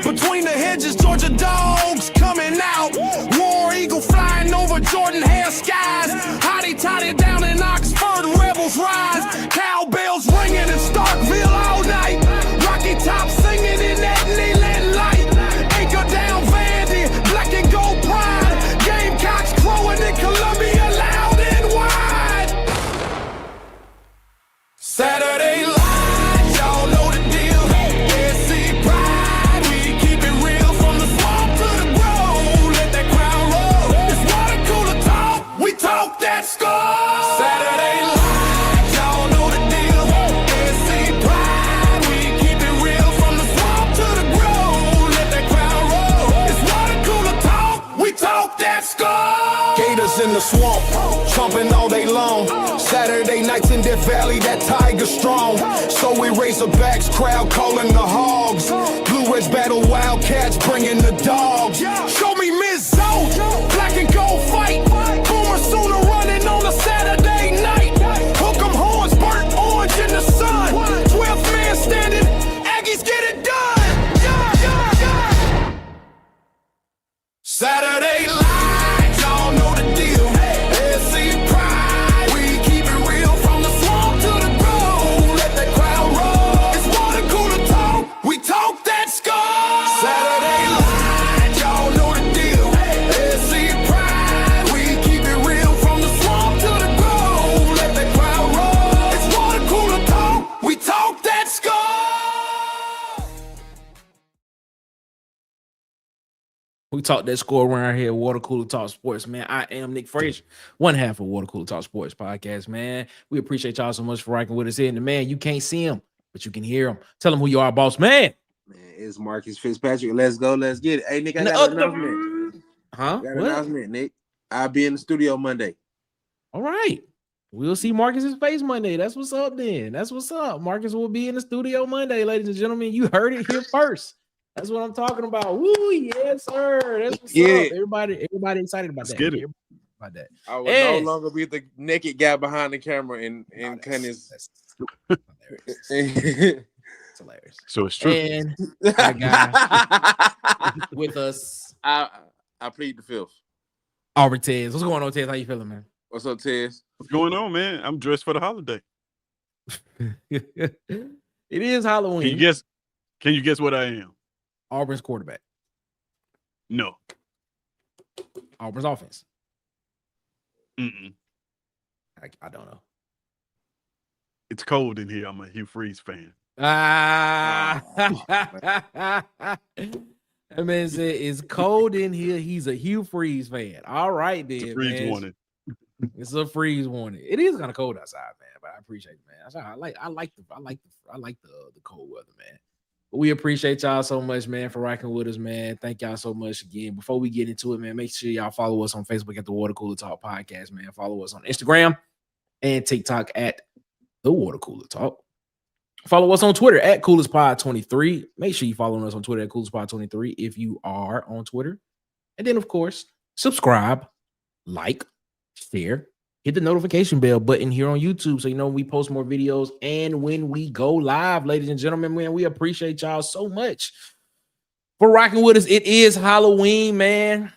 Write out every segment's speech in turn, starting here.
Between the hedges, Georgia dogs coming out. War eagle flying over Jordan-Hare skies. Hotty toddy down in Oxford, rebels rise. Cowbells ringing in Starkville all night. Rocky Top singing in that Leland light. Anchor down Vandy, black and gold pride. Gamecocks crowing in Columbia loud and wide. Saturday light, y'all know the deal. SC pride, we keep it real from the swamp to the grove. Let that crowd roll. It's water cooler talk, we talk that score. Saturday light, y'all know the deal. SC pride, we keep it real from the swamp to the grove. Let that crowd roll. It's water cooler talk, we talk that score. Gators in the swamp, chomping all day long. Saturday nights in Death Valley, that tiger strong. So we Razorbacks, crowd calling the hogs. Blue Reds battle Wildcats, bringing the dogs. Show me Miss Zoe, black and gold fight. Boomer Sooner running on a Saturday night. Hook 'em horns, burnt orange in the sun. 12th man standing, Aggies get it done. Saturday light, y'all know the deal. SC pride, we keep it real from the swamp to the grove. Let that crowd roll. It's water cooler talk, we talk that score. Saturday light, y'all know the deal. SC pride, we keep it real from the swamp to the grove. Let that crowd roll. It's water cooler talk, we talk that score. We talk that score around here, Water Cooler Talk Sports, man. I am Nick Frazier, one half of Water Cooler Talk Sports podcast, man. We appreciate y'all so much for rocking with us here. And the man, you can't see him, but you can hear him. Tell him who you are, boss man. Man, it's Marcus Fitzpatrick. Let's go. Let's get it. Hey, Nick, I got an announcement. Huh? Got an announcement, Nick. I'll be in the studio Monday. All right. We'll see Marcus's face Monday. That's what's up then. That's what's up. Marcus will be in the studio Monday, ladies and gentlemen. You heard it here first. That's what I'm talking about. Woo, yes, sir. That's what's up. Everybody excited about that. Get it. I will no longer be the naked guy behind the camera and Cunny's. It's hilarious. So it's true. And our guy with us, I plead the fifth. Auburn Tez. What's going on, Tez? How you feeling, man? What's up, Tez? What's going on, man? I'm dressed for the holiday. It is Halloween. Can you guess what I am? Auburn's quarterback. No. Auburn's offense. Mm-mm. I don't know. It's cold in here. I'm a Hugh Freeze fan. That man said it's cold in here. He's a Hugh Freeze fan. All right, then. It's a freeze man. warning. It's a freeze warning. It is kind of cold outside, man, but I appreciate it, man. I like the cold weather, man. But we appreciate y'all so much, man, for rocking with us, man. Thank y'all so much again. Before we get into it, man, make sure y'all follow us on Facebook at the Water Cooler Talk Podcast, man. Follow us on Instagram and TikTok at the Water Cooler Talk. Follow us on Twitter at CoolersPod23. Make sure you follow us on Twitter at CoolersPod23 if you are on Twitter. And then, of course, subscribe, like, share, hit the notification bell button here on YouTube so you know when we post more videos and when we go live, ladies and gentlemen. Man, we appreciate y'all so much for rocking with us. It is Halloween, man,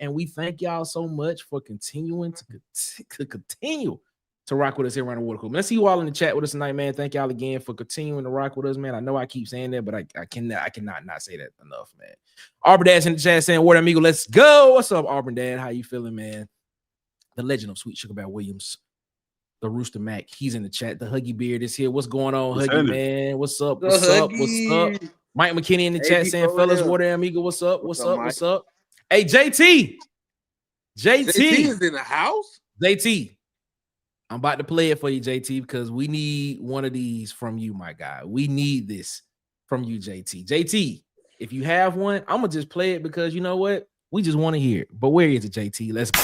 and we thank y'all so much for continuing to continue to rock with us here around the Water Cooler. Let's see you all in the chat with us tonight, man. Thank y'all again for continuing to rock with us, man. I know I keep saying that, but I cannot not say that enough, man. Auburn Dad's in the chat saying, "Word amigo, let's go." What's up, Auburn Dad? How you feeling, man? The legend of Sweet Sugar Bear Williams, the Rooster Mac, he's in the chat. The Huggy Beard is here. What's going on, Huggy, man? What's up? What's up? What's up? Mike McKinney in the chat saying, fellas, Water Amigo, what's up? What's up? What's up? Hey, JT is in the house? JT, I'm about to play it for you, JT, because we need one of these from you, my guy. We need this from you, JT. JT, if you have one, I'm gonna just play it because you know what? We just want to hear it. But where is it, JT? Let's go.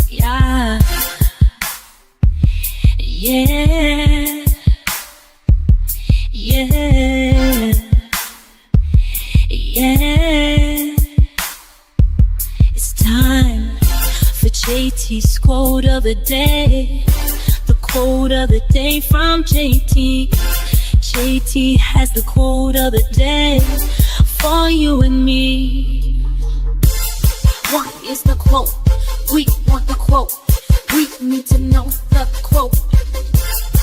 Yeah. Yeah. Yeah. Yeah. It's time for JT's quote of the day. The quote of the day from JT. JT has the quote of the day for you and me. What is the quote? We want the quote. We need to know the quote.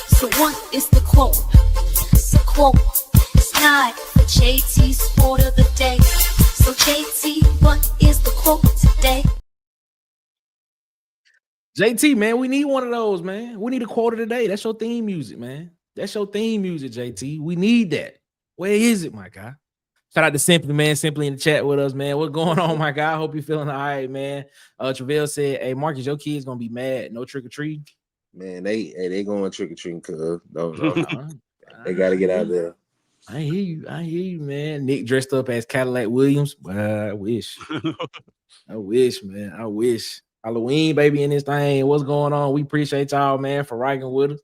So what is the quote? It's a quote. It's time for JT's quote of the day. So JT, what is the quote today? JT, man, we need one of those, man. We need a quote of the day. That's your theme music, man. That's your theme music, JT. We need that. Where is it, my guy? Shout out to Simply, man. Simply in the chat with us, man. What's going on, my guy? I hope you're feeling all right, man. Travell said, hey, Marcus, your kid's gonna be mad. No trick or treat. Man, they going trick or treating, cuz. They gotta get out there. I hear you, man. Nick dressed up as Cadillac Williams. I wish. I wish, man. I wish. Halloween, baby, in this thing. What's going on? We appreciate y'all, man, for rocking with us.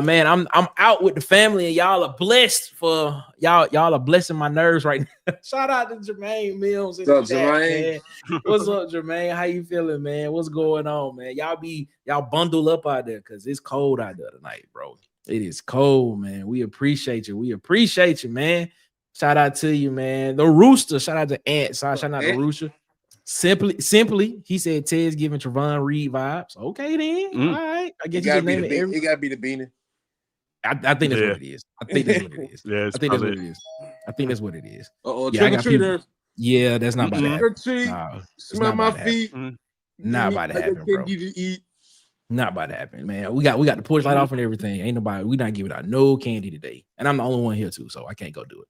Man, I'm out with the family, and y'all are blessed for y'all are blessing my nerves right now. Shout out to Jermaine Mills. What's up, Jermaine? What's up, Jermaine? How you feeling, man? What's going on, man? Y'all bundle up out there because it's cold out there tonight, bro. It is cold, man. We appreciate you. We appreciate you, man. Shout out to you, man. The Rooster. Shout out to Ant. Shout out to Rooster. Simply, he said Ted's giving Trevon Reed vibes. Okay, then. All right. I guess you can name it. It gotta be the beanie. I think that's what it is. I think that's what it is. Yeah, I think that's what it is. I think that's what it is. Trick-or-treaters. Yeah, that's not about to happen. Trick-or-treat. Smell my feet. Not about to happen, bro. Not about to happen, man. We got the porch light off and everything. Ain't nobody. We not giving out no candy today, and I'm the only one here too, so I can't go do it.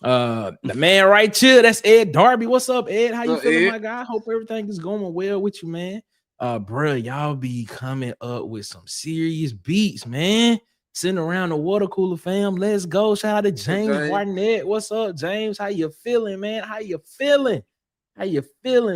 The man right here, that's Ed Darby. What's up, Ed? How you feeling, my guy? Hope everything is going well with you, man. Bruh, y'all be coming up with some serious beats, man. Sitting around the water cooler, fam. Let's go. Shout out to James Barnett. What's up, James? How you feeling, man? How you feeling,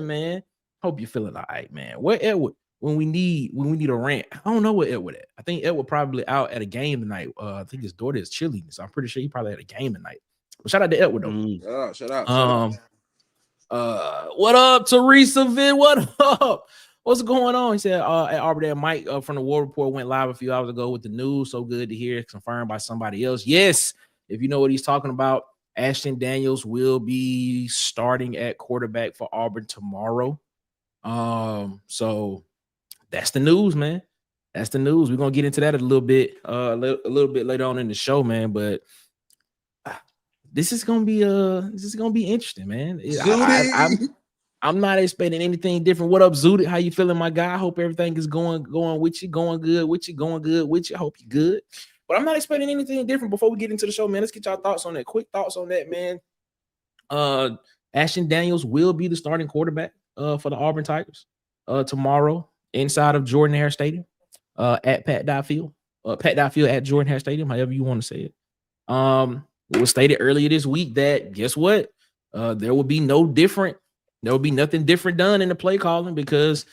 man? Hope you feeling all right, man. Where Edward? When we need a rant, I don't know where Edward at. I think Edward probably out at a game tonight. I think his daughter is chilling, so I'm pretty sure he probably at a game tonight. But shout out to Edward though. Shout out. What up, Teresa Vin? What up? What's going on? He said at Auburn, Mike from the War Report went live a few hours ago with the news. So good to hear it confirmed by somebody else. Yes, if you know what he's talking about, Ashton Daniels will be starting at quarterback for Auburn tomorrow. So that's the news, man. That's the news. We're gonna get into that a little bit later on in the show, man. But this is gonna be interesting, man. I'm not expecting anything different. What up, Zooted? How you feeling, my guy? I hope everything is going with you, going good with you. I hope you're good. But I'm not expecting anything different before we get into the show, man. Let's get y'all thoughts on that. Quick thoughts on that, man. Ashton Daniels will be the starting quarterback for the Auburn Tigers tomorrow inside of Jordan-Hare Stadium at Pat Dye Field. Pat Dye Field at Jordan-Hare Stadium, however you want to say it. It was stated earlier this week that guess what? There will be nothing different done in the play calling because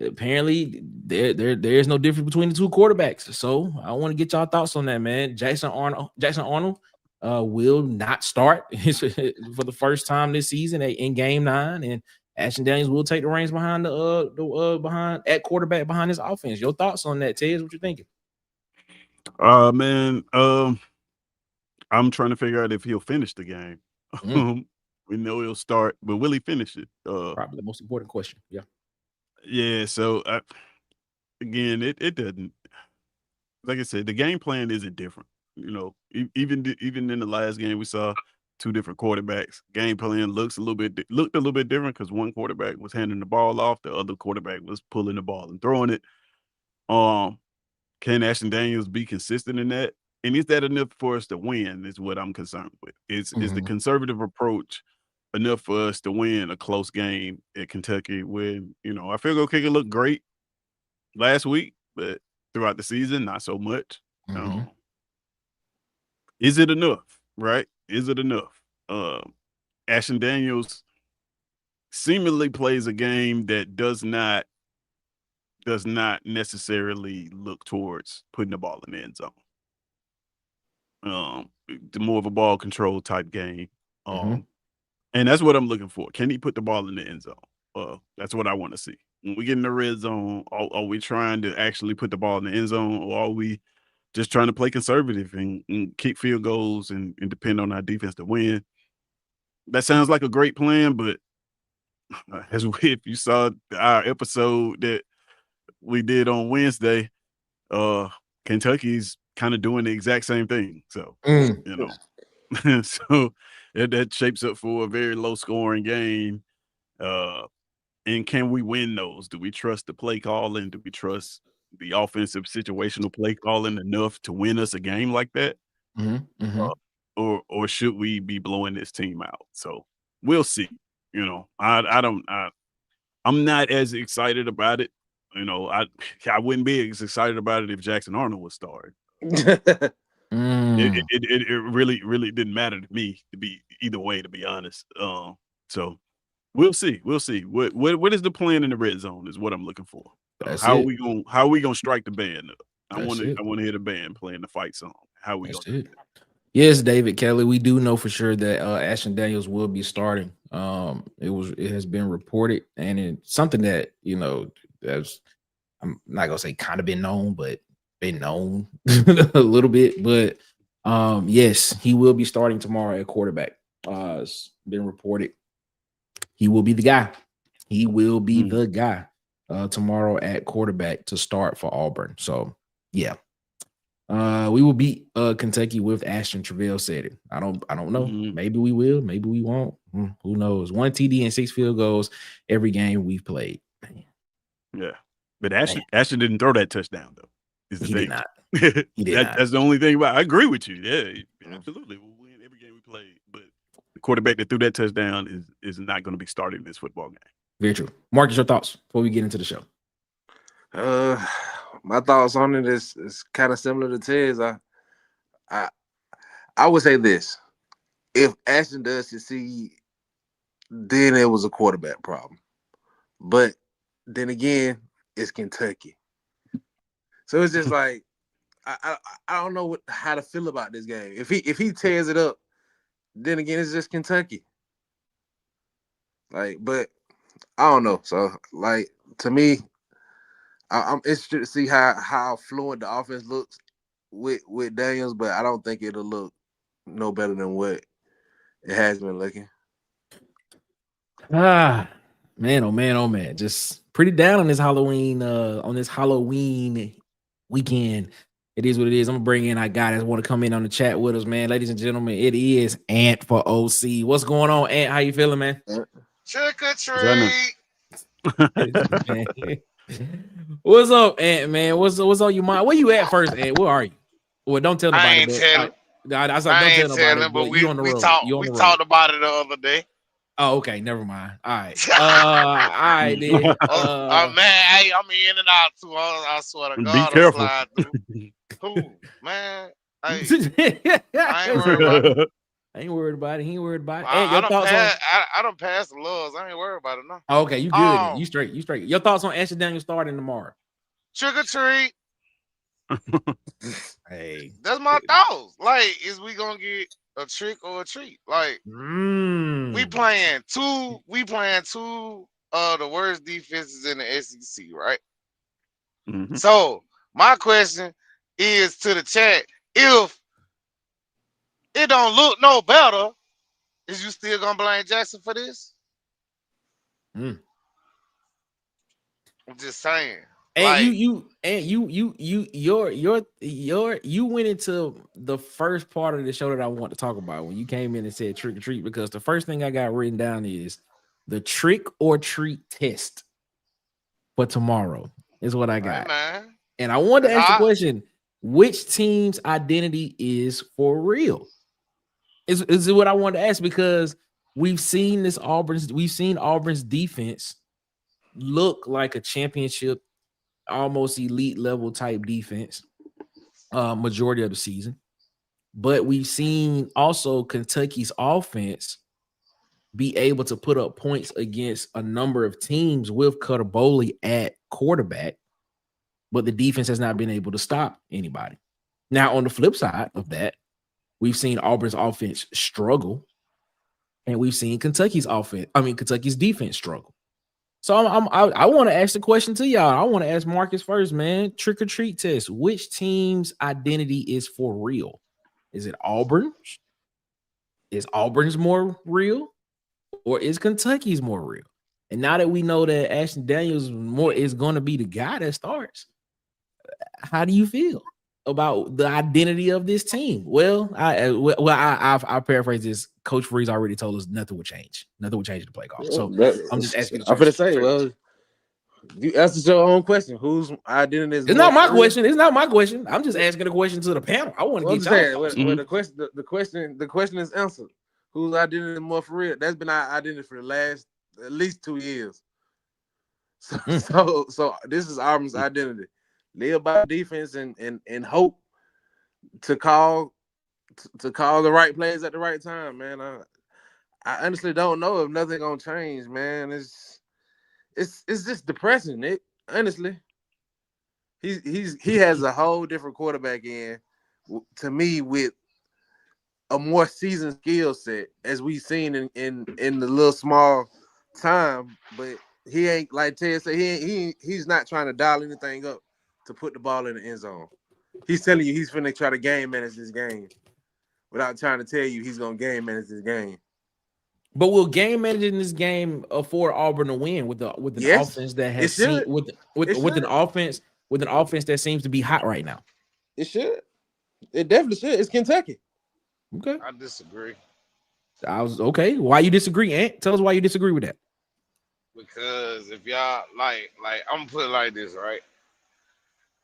apparently there's no difference between the two quarterbacks. So I want to get y'all thoughts on that, man. Jackson Arnold will not start for the first time this season in Game 9, and Ashton Daniels will take the reins behind at quarterback behind his offense. Your thoughts on that, Tez? What you thinking? Man, I'm trying to figure out if he'll finish the game. We know he'll start, but will he finish it? Probably the most important question. Yeah. Yeah. So again, it doesn't. Like I said, the game plan isn't different. You know, even in the last game, we saw two different quarterbacks. Game plan looked a little bit different because one quarterback was handing the ball off, the other quarterback was pulling the ball and throwing it. Can Ashton Daniels be consistent in that? And is that enough for us to win? Is what I'm concerned with. Is the conservative approach enough for us to win a close game at Kentucky? When our field goal kicker looked great last week, but throughout the season, not so much. Is it enough? Right? Is it enough? Ashton Daniels seemingly plays a game that does not necessarily look towards putting the ball in the end zone. The more of a ball control type game. And that's what I'm looking for. Can he put the ball in the end zone? That's what I want to see. When we get in the red zone, are we trying to actually put the ball in the end zone, or are we just trying to play conservative and kick field goals and depend on our defense to win? That sounds like a great plan, but if you saw our episode that we did on Wednesday, Kentucky's kind of doing the exact same thing. So, so that shapes up for a very low scoring game. And can we win those? Do we trust the play calling? Do we trust the offensive situational play calling enough to win us a game like that? Or should we be blowing this team out? So we'll see. I'm not as excited about it. I wouldn't be as excited about it if Jackson Arnold was starting. It really didn't matter to me to be either way, to be honest. So we'll see. What is the plan in the red zone is what I'm looking for. How are we gonna strike the band up? I want to hear the band playing the fight song. How are we gonna do that? Yes, David Kelly. We do know for sure that Ashton Daniels will be starting. It has been reported, and it's something that I'm not gonna say kind of been known, but been known a little bit. But yes, he will be starting tomorrow at quarterback. It's been reported. He will be the guy. He will be the guy tomorrow at quarterback to start for Auburn. So yeah. We will beat Kentucky with Ashton. Travell said it. I don't know. Maybe we will. Maybe we won't. Who knows? 1 TD and 6 field goals every game we've played. Yeah, but Ashton didn't throw that touchdown though. He did not. That's the only thing about it. I agree with you. Yeah, absolutely. We'll win every game we play. But the quarterback that threw that touchdown is not going to be starting this football game. Very true. Marcus, your thoughts before we get into the show? My thoughts on it is kind of similar to Ted's. I would say this: if Ashton does succeed, then it was a quarterback problem. But then again, it's Kentucky, so it's just like I don't know how to feel about this game. If he tears it up, then again, it's just Kentucky. But I don't know. So to me, I'm interested to see how fluent the offense looks with Daniels, but I don't think it'll look no better than what it has been looking. Man, oh man. Just pretty down on this Halloween weekend. It is what it is. I'm gonna bring in our guy that want to come in on the chat with us, man. Ladies and gentlemen, it is Ant for OC. What's going on, Ant? How you feeling, man? Trick or treat. What's up, Ant, man? What's on your mind? Where you at first, Ant? Where are you? Well, don't tell nobody. I ain't telling. I ain't telling, but we on the road. We talked about it the other day. Oh, okay. Never mind. All right. All right, then. Man, hey, I'm in and out too. I swear to God. Be careful. Cool, man. Hey, I ain't worried about it. I ain't worried about it. He ain't worried about it. I don't pass the laws. I ain't worried about it now. Oh, okay, you good. You straight. Your thoughts on Ashton Daniels starting tomorrow? Trick or treat. Hey. That's my thoughts. Is we gonna get a trick or a treat? We playing two of the worst defenses in the SEC, right? Mm-hmm. So my question is to the chat: if it don't look no better, is you still gonna blame Jackson for this? I'm just saying. And you went into the first part of the show that I want to talk about when you came in and said trick or treat, because the first thing I got written down is the trick or treat test for tomorrow is what I got. Right, man. And I wanted to ask the question, which team's identity is for real? Is what I wanted to ask, because we've seen Auburn's defense look like a championship, almost elite level type defense majority of the season. But we've seen also Kentucky's offense be able to put up points against a number of teams with Cutter Boley at quarterback, but the defense has not been able to stop anybody. Now, on the flip side of that, we've seen Auburn's offense struggle, and we've seen Kentucky's defense struggle. So I want to ask the question to y'all. I want to ask Marcus first, man. Trick or treat test. Which team's identity is for real? Is it Auburn's? Is Auburn's more real, or is Kentucky's more real? And now that we know that Ashton Daniels is going to be the guy that starts, how do you feel about the identity of this team? Well, I paraphrase this. Coach Freeze already told us nothing would change. Nothing would change in the play call. So I'm just asking. I'm gonna say, well, you answered your own question. Whose identity is? It's not my question. It's not my question. I'm just asking a question to the panel. I want to get y'all. Well, the question is answered. Whose identity is more for real? That's been our identity for the last at least 2 years. So this is Auburn's identity. Live by defense and hope to call the right plays at the right time, man. I honestly don't know if nothing gonna change, man. It's just depressing, Nick. Honestly, he has a whole different quarterback in to me with a more seasoned skill set, as we've seen in the little small time. But he ain't, like Ted said, he's not trying to dial anything up to put the ball in the end zone. He's telling you he's finna try to game manage this game without trying to tell you he's gonna game manage this game. But will game managing this game afford Auburn to win with an offense that has with an offense that seems to be hot right now? It should. It definitely should. It's Kentucky. Okay. I disagree. Okay. Why you disagree, Ant? Tell us why you disagree with that. Because if y'all like I'm gonna put it like this, right?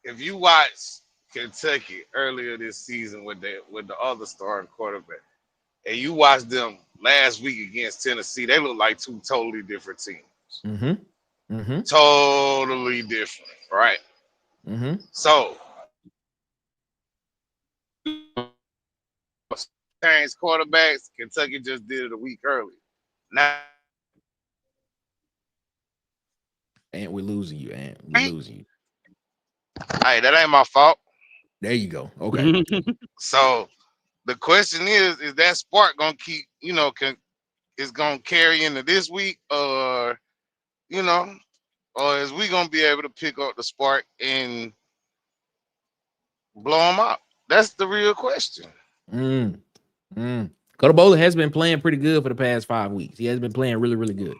If you watch Kentucky earlier this season with the other starting quarterback, and you watch them last week against Tennessee, they look like two totally different teams. Mm-hmm. Mm-hmm. Totally different, right? Mm-hmm. So change quarterbacks. Kentucky just did it a week early. Now, Ant, we're losing you, Ant. We're losing you. Hey, that ain't my fault. There you go. Okay. So the question is that spark gonna keep, is gonna carry into this week, or is we gonna be able to pick up the spark and blow them out? That's the real question. Cutter Boley has been playing pretty good for the past 5 weeks. He has been playing really, really good.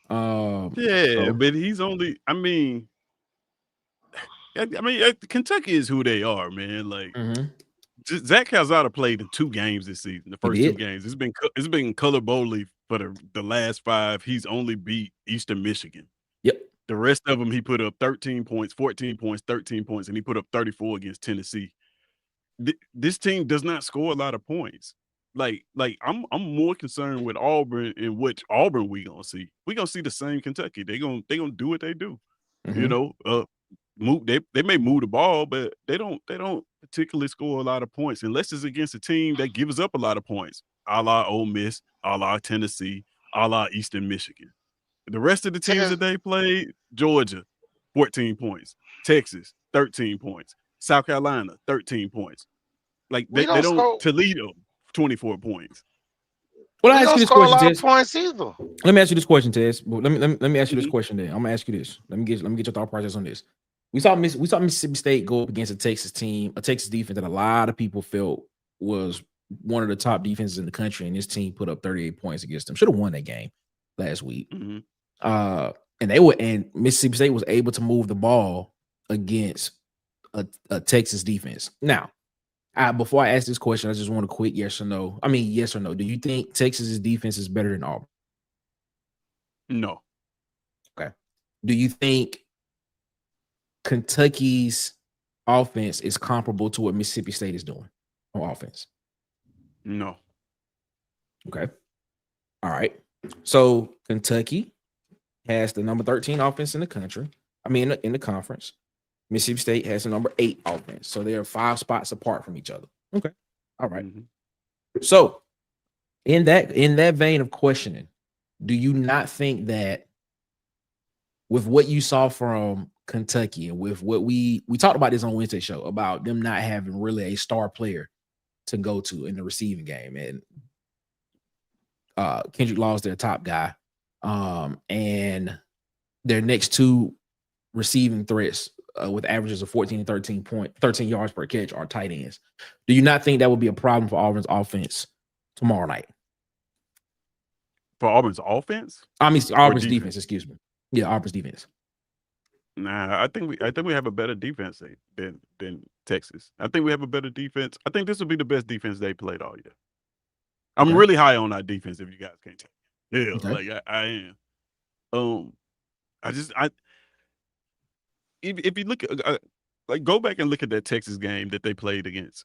But he's only. Kentucky is who they are, man. Like Zach Calzada played in 2 games this season. The first 2 games, it's been Cutter Boley for the last 5. He's only beat Eastern Michigan. Yep. The rest of them, he put up 13 points, 14 points, 13 points, and he put up 34 against Tennessee. This team does not score a lot of points. Like I'm more concerned with Auburn and which Auburn we gonna see. We gonna see the same Kentucky. They gonna do what they do. They may move the ball, but they don't particularly score a lot of points unless it's against a team that gives up a lot of points, a la Ole Miss, a la Tennessee, a la Eastern Michigan. The rest of the teams that they played, Georgia, 14 points, Texas, 13 points, South Carolina, 13 points. Like they don't Toledo, 24 points. Well, I ask you this question, Tess. Points either. Let me ask you this question, Tess. Let me ask you this question. Then I'm gonna ask you this. Let me get your thought process on this. We saw Mississippi State go up against a Texas team, a Texas defense that a lot of people felt was one of the top defenses in the country, and this team put up 38 points against them. Should have won that game last week. And Mississippi State was able to move the ball against a Texas defense. Now, before I ask this question, I just want a quick yes or no. I mean, yes or no. Do you think Texas's defense is better than Auburn? No. Okay. Do you think Kentucky's offense is comparable to what Mississippi State is doing on offense? No. Okay. All right. So Kentucky has the number 13 offense in the country. I mean, in the conference. Mississippi State has the number 8 offense. So they are 5 spots apart from each other. Okay. All right. So in that vein of questioning, do you not think that with what you saw from Kentucky and with what we talked about this on Wednesday show about them not having really a star player to go to in the receiving game, and Kendrick Law is their top guy, and their next 2 receiving threats with averages of 14 and 13 yards per catch are tight ends. Do you not think that would be a problem for Auburn's offense tomorrow night? For Auburn's offense? I mean Auburn's defense, excuse me. Yeah, Auburn's defense. Nah, I think we have a better defense than Texas. I think we have a better defense. I think this will be the best defense they played all year. I'm really high on our defense, if you guys can't tell. Yeah, like I am. If you look at like go back and look at that Texas game that they played against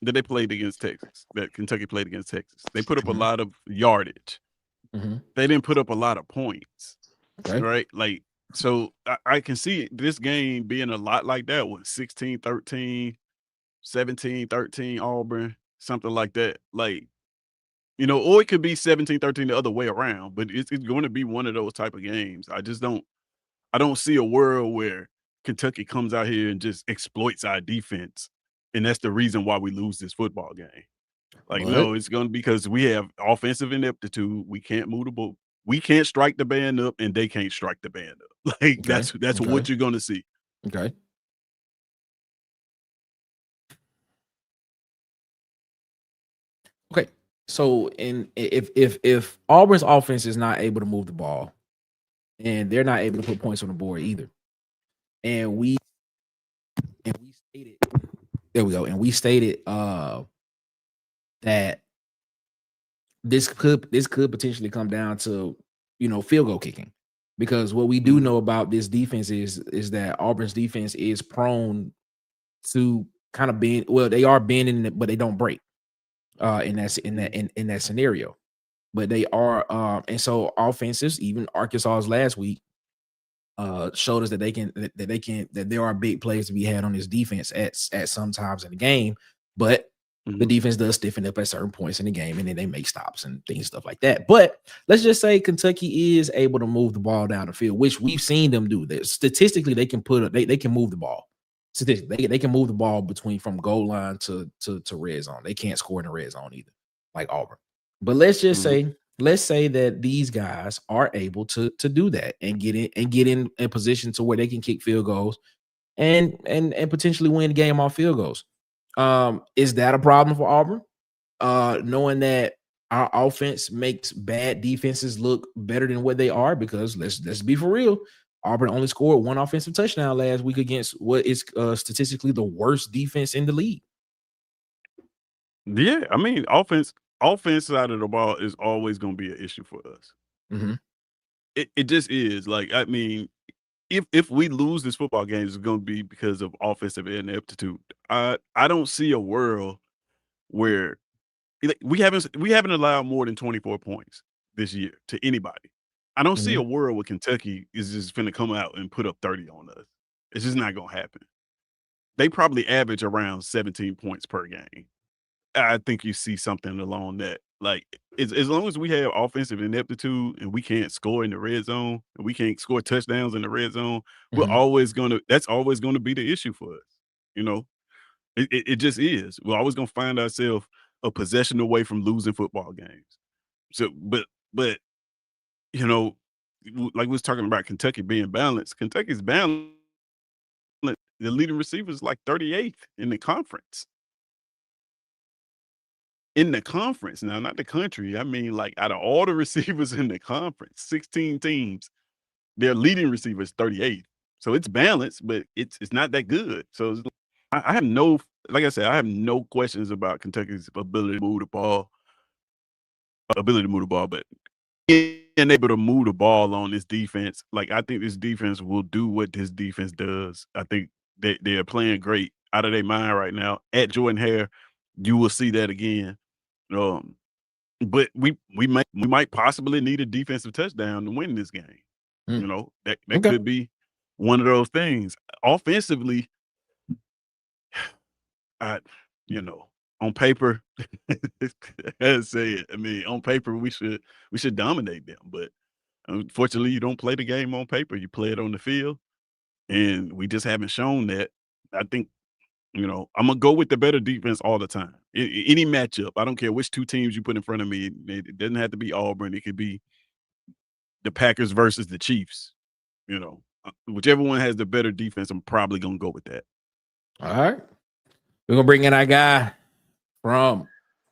Texas, that Kentucky played against Texas. They put up a lot of yardage. They didn't put up a lot of points. Right? Like, so I can see this game being a lot like that with 16-13, 17-13 Auburn, something like that. Like, you know, or it could be 17-13 the other way around, but it's going to be one of those type of games. I don't see a world where Kentucky comes out here and just exploits our defense, and that's the reason why we lose this football game. Like, no, it's going to be because we have offensive ineptitude. We can't move the ball. We can't strike the band up, and they can't strike the band up. Like, that's what you're going to see. Okay. Okay. So, if Auburn's offense is not able to move the ball, and they're not able to put points on the board either, and we stated, there we go, and we stated that this could potentially come down to, you know, field goal kicking, because what we do know about this defense is that Auburn's defense is prone to kind of bend. Well, they are bending, but they don't break in that scenario. But they are, and so offenses, even Arkansas's last week, showed us that there are big plays to be had on this defense at some times in the game, but the defense does stiffen up at certain points in the game, and then they make stops and things, stuff like that. But let's just say Kentucky is able to move the ball down the field, which we've seen them do. That statistically, they can they can move the ball. Statistically, they can move the ball from goal line to red zone. They can't score in the red zone either, like Auburn. But let's just say that these guys are able to do that and get in a position to where they can kick field goals and potentially win the game off field goals. Is that a problem for Auburn? Knowing that our offense makes bad defenses look better than what they are, because let's be for real. Auburn only scored 1 offensive touchdown last week against what is statistically the worst defense in the league. Yeah, I mean, offense side of the ball is always going to be an issue for us. It just is. Like, I mean, if we lose this football game, it's going to be because of offensive ineptitude. I don't see a world where we haven't allowed more than 24 points this year to anybody. I don't see a world where Kentucky is just going to come out and put up 30 on us. It's just not going to happen. They probably average around 17 points per game. I think you see something along that. Like, as long as we have offensive ineptitude and we can't score in the red zone and we can't score touchdowns in the red zone, that's always going to be the issue for us. You know, it just is. We're always going to find ourselves a possession away from losing football games. So, but you know, like we was talking about Kentucky being balanced. Kentucky's balanced. The leading receiver is like 38th in the conference. In the conference now, not the country. I mean, like, out of all the receivers in the conference, 16 teams, their leading receiver is 38th. So it's balanced, but it's not that good. So I have no, like I said, I have no questions about Kentucky's ability to move the ball. But being able to move the ball on this defense, like, I think this defense will do what this defense does. I think They're playing great out of their mind right now. At Jordan-Hare, you will see that again. But we might possibly need a defensive touchdown to win this game. You know, that Okay. could be one of those things. Offensively, on paper, I say it. I mean, on paper, we should dominate them. But unfortunately, you don't play the game on paper. You play it on the field. And we just haven't shown that. I think, I'm going to go with the better defense all the time. Any matchup, I don't care which two teams you put in front of me. It doesn't have to be Auburn. It could be the Packers versus the Chiefs. Whichever one has the better defense, I'm probably going to go with that. All right. We're going to bring in our guy from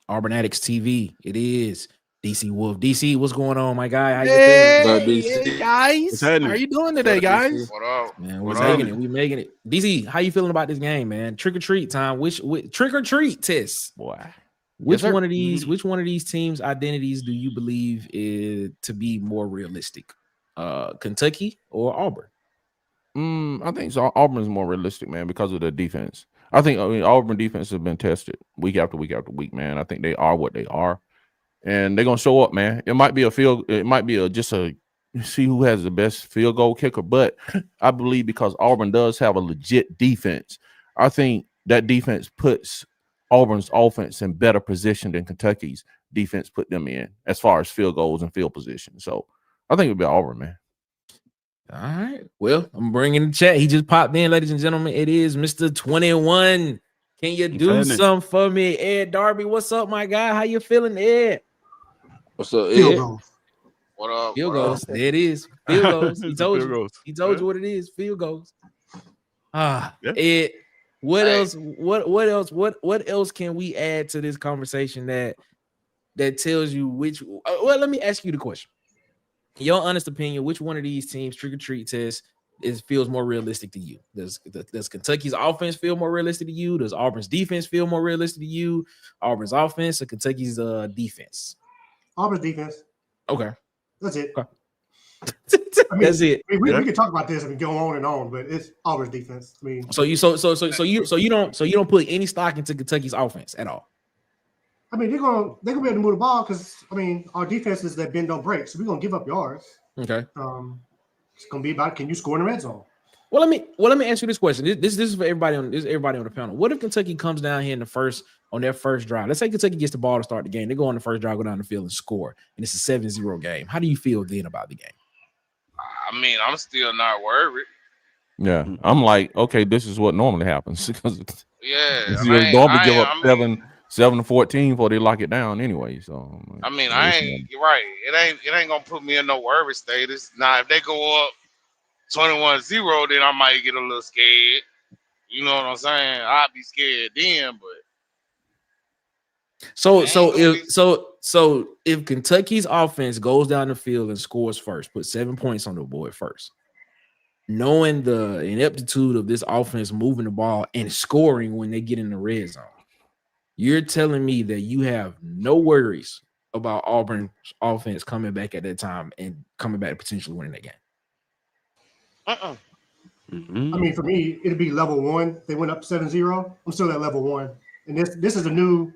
Auburn Addicts TV. It is DC Wolf. DC, what's going on, my guy? How you feeling? Hey, Guys. How are you doing today, guys? What up? Man, we're making it. DC, how you feeling about this game, man? Trick or treat time. Which trick or treat test, boy? Which one of these teams' identities do you believe is to be more realistic? Kentucky or Auburn? I think Auburn is more realistic, man, because of the defense. Auburn defense has been tested week after week after week, man. I think they are what they are, and they're gonna show up, man. It might be just a see who has the best field goal kicker, but I believe because Auburn does have a legit defense, I think that defense puts Auburn's offense in better position than Kentucky's defense put them in as far as field goals and field position. So I think it'll be Auburn, man. All right. Well, I'm bringing the chat. He just popped in, ladies and gentlemen. It is Mr. 21. Can you do something for me, Ed Darby? What's up, my guy? How you feeling, Ed? What's up, Ed? Field goals. What up? Field goals. There it is. Field goals. He told you. He told you what it is. Field goals. Ed. What else? What else can we add to this conversation that tells you which? Well, let me ask you the question. In your honest opinion, which one of these teams' trick or treat test feels more realistic to you? Does Kentucky's offense feel more realistic to you? Does Auburn's defense feel more realistic to you? Auburn's offense or Kentucky's defense? Auburn's defense. Okay, that's it. Okay. That's it. We can talk about this and go on and on, but it's Auburn's defense. I mean, so you don't put any stock into Kentucky's offense at all. I mean, they're gonna be able to move the ball because our defense is that bend don't break, so we're gonna give up yards. Okay. It's gonna be about can you score in the red zone? Well, let me ask you this question. This is for everybody on the panel. What if Kentucky comes down here on their first drive? Let's say Kentucky gets the ball to start the game. They go on the first drive, go down the field and score, and it's a 7-0 game. How do you feel then about the game? I mean, I'm still not worried. Yeah, I'm like, okay, this is what normally happens. Yeah, normally give up 7-14 before they lock it down anyway. So I mean, you're right. It ain't gonna put me in no worry status. Now, if they go up 21-0, then I might get a little scared. You know what I'm saying? I'd be scared then, but so if Kentucky's offense goes down the field and scores first, put 7 points on the board first, knowing the ineptitude of this offense moving the ball and scoring when they get in the red zone, you're telling me that you have no worries about Auburn's offense coming back at that time and coming back potentially winning that game? I mean, for me, it'd be level one. They went up 7-0. I'm still at level one. And this is a new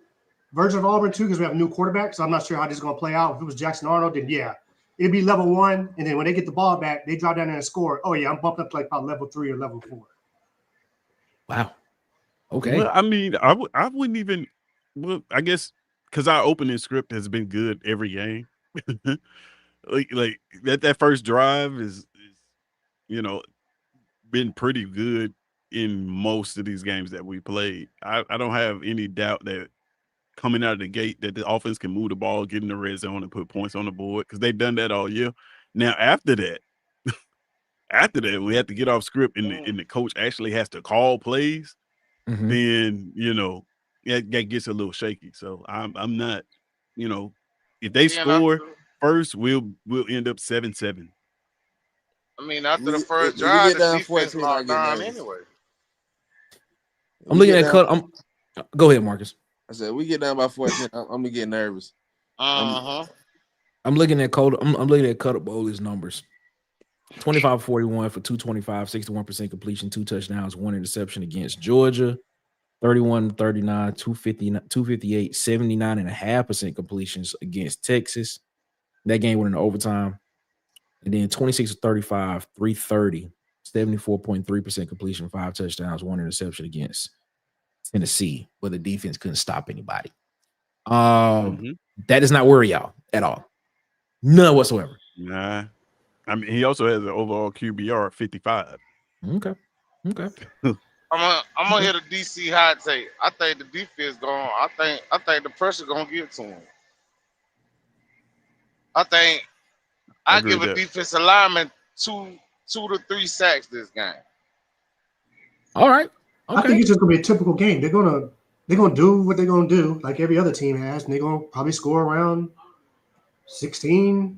version of Auburn, too, because we have a new quarterback. So I'm not sure how this is going to play out. If it was Jackson Arnold, then yeah, it'd be level one. And then when they get the ball back, they drop down there and score. Oh, yeah, I'm bumped up to like about level 3 or level 4. Wow. Okay. Well, I mean, I wouldn't even. Well, I guess because our opening script has been good every game. like that first drive is been pretty good in most of these games that we played. I don't have any doubt that coming out of the gate that the offense can move the ball, get in the red zone, and put points on the board because they've done that all year. Now after that, we have to get off script and the coach actually has to call plays. Mm-hmm. Then that gets a little shaky. So I'm not, if they score first, we'll end up 7-7. I mean, after the first drive, the defense locked down anyway. I'm looking at cut. Go ahead, Marcus. I said we get down by 14. I'm gonna get nervous. Uh-huh. I'm looking at Cutter Boley's numbers. 25 41 for 225, 61% completion, 2 touchdowns, 1 interception against Georgia. 31 39, 258, 79.5% completions against Texas. That game went into overtime. And then 26 35, 330, 74.3% completion, 5 touchdowns, 1 interception against Tennessee, where the defense couldn't stop anybody. That does not worry y'all at all. None whatsoever. Nah. I mean, he also has an overall QBR of 55. Okay. I'm gonna hit a DC hot take. I think the defense going. I think the pressure gonna get to him. I agree give with a that. defensive lineman 2 to 3 sacks this game. All right. Okay. I think it's just gonna be a typical game. They're gonna do what they're gonna do, like every other team has, and they're gonna probably score around 16,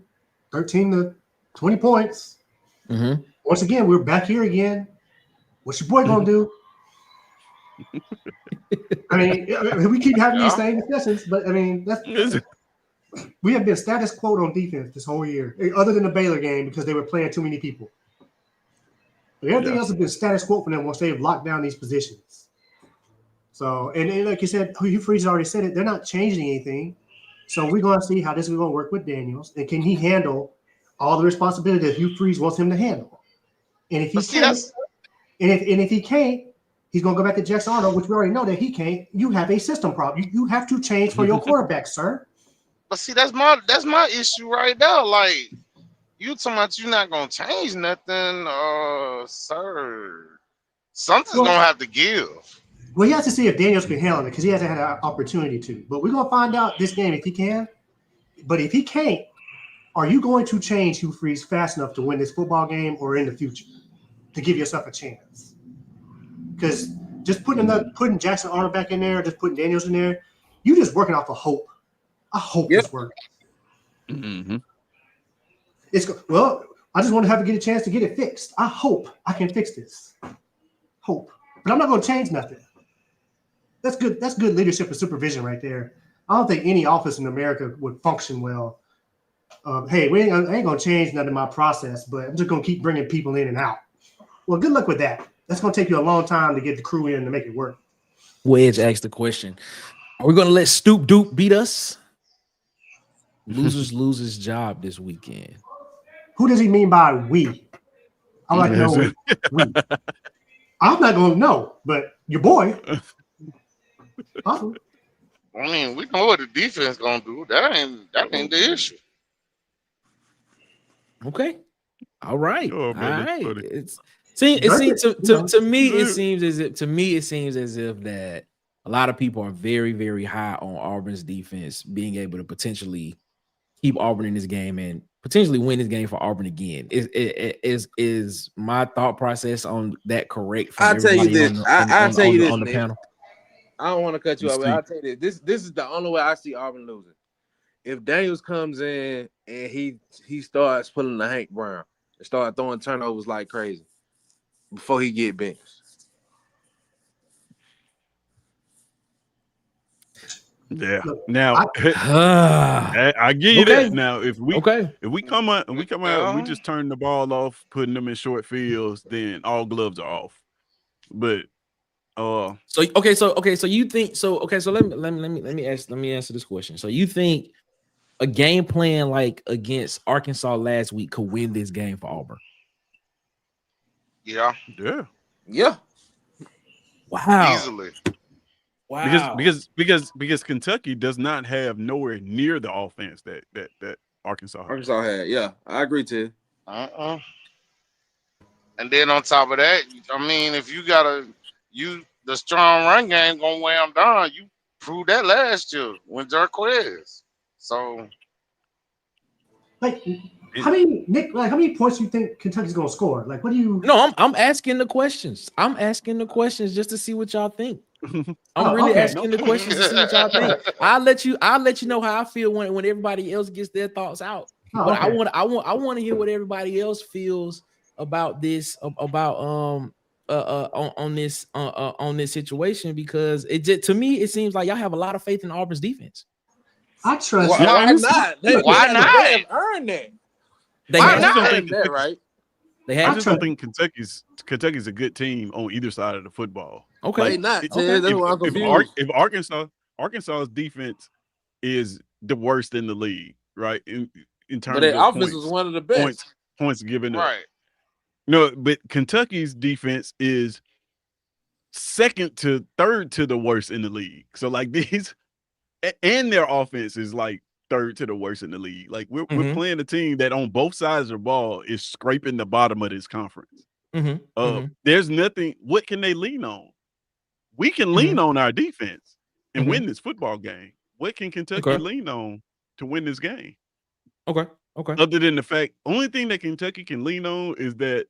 13 to 20 points. Mm-hmm. Once again, we're back here again. What's your boy gonna do? I mean, we keep having these same discussions, but I mean, we have been status quo on defense this whole year, other than the Baylor game because they were playing too many people. But everything else has been status quo for them once they've locked down these positions. So, and like you said, Hugh Freeze already said it, they're not changing anything. So we're going to see how this is going to work with Daniels, and can he handle all the responsibility that Hugh Freeze wants him to handle? And if he can't, and if he can't, he's going to go back to Jackson Arnold, which we already know that he can't. You have a system problem. You have to change for your quarterback, sir. But see, that's my issue right now. Like, you talking about you're not gonna change nothing, sir. Something's gonna have to give. Well, he has to see if Daniels can handle it because he hasn't had an opportunity to. But we're gonna find out this game if he can. But if he can't, are you going to change Hugh Freeze fast enough to win this football game or in the future to give yourself a chance? Because just putting Jackson Arnold back in there, just putting Daniels in there, you just working off of hope. I hope this works. Mm-hmm. Well, I just want to get a chance to get it fixed. I hope I can fix this. Hope. But I'm not going to change nothing. That's good. That's good leadership and supervision right there. I don't think any office in America would function well. Hey, I ain't going to change nothing in my process, but I'm just going to keep bringing people in and out. Well, good luck with that. That's going to take you a long time to get the crew in to make it work. Wedge asked the question, are we going to let Stoop Dupe beat us? Losers lose his job this weekend. Who does he mean by we? I like to know we. I'm not going to know, but your boy. Awesome. I mean, we know what the defense gonna do. That ain't the issue. Okay. All right. Oh, All man, right. funny. To me, it seems as if that a lot of people are very, very high on Auburn's defense being able to potentially keep Auburn in this game and potentially win this game for Auburn again. Is my thought process on that correct? I'll tell you this. I'll tell you this on the panel. I don't want to cut you off, but I'll tell you this. This is the only way I see Auburn losing. If Daniels comes in and he starts pulling the Hank Brown and start throwing turnovers like crazy before he get benched. Yeah. Now I give you that. Now if we come out and we just turn the ball off, putting them in short fields, then all gloves are off. But so you think so let me answer this question. So you think a game plan like against Arkansas last week could win this game for Auburn? Yeah. Wow. Easily. Wow. Because Kentucky does not have nowhere near the offense that Arkansas has. Arkansas had, yeah, I agree too. And then on top of that, I mean, if you the strong run game gonna wear them down. You proved that last year when Jarquez. So, how many points do you think Kentucky's gonna score? Like, what do you? No, I'm asking the questions. I'm asking the questions just to see what y'all think. I'm really asking the questions to see what y'all think. I'll let you know how I feel when everybody else gets their thoughts out. But I want to hear what everybody else feels about this on this situation, because to me it seems like y'all have a lot of faith in Auburn's defense. I trust. Why not? Why not? They have earned that. They Why have not? That, right? They I have. just don't think Kentucky's a good team on either side of the football. Okay. Why not? It- Ted? That's why I'm confused. If Arkansas's defense is the worst in the league, right? In terms But their of offense was one of the best. points given up. Right. No, but Kentucky's defense is third to the worst in the league. So like these, and their offense is like third to the worst in the league. Like we're playing a team that on both sides of the ball is scraping the bottom of this conference. There's nothing. What can they lean on? We can lean on our defense and win this football game. What can Kentucky lean on to win this game? Okay. Other than the fact, only thing that Kentucky can lean on is that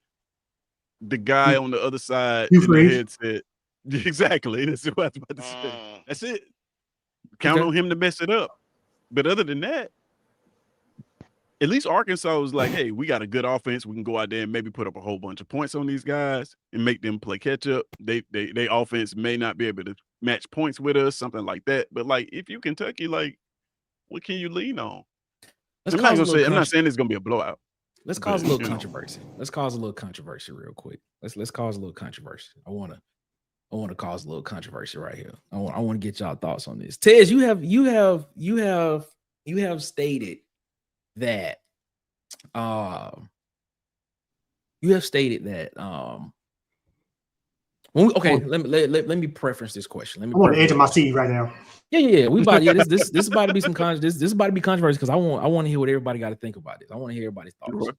the guy on the other side in the headset. Exactly. That's what I was about to say. That's it. Count on him to mess it up. But other than that, at least Arkansas was like, hey, we got a good offense. We can go out there and maybe put up a whole bunch of points on these guys and make them play catch up. They offense may not be able to match points with us, something like that. But like, if you Kentucky, like, what can you lean on? I'm not saying it's gonna be a blowout. Let's cause a little controversy. Let's cause a little controversy real quick. Let's cause a little controversy. I want to cause a little controversy right here. I want to get y'all thoughts on this. Tez, you have stated that let me preference this question. I'm on the edge of my seat right now. Yeah. We about this is about to be some this is about to be controversy because I want to hear what everybody got to think about this. I want to hear everybody's thoughts. Sure.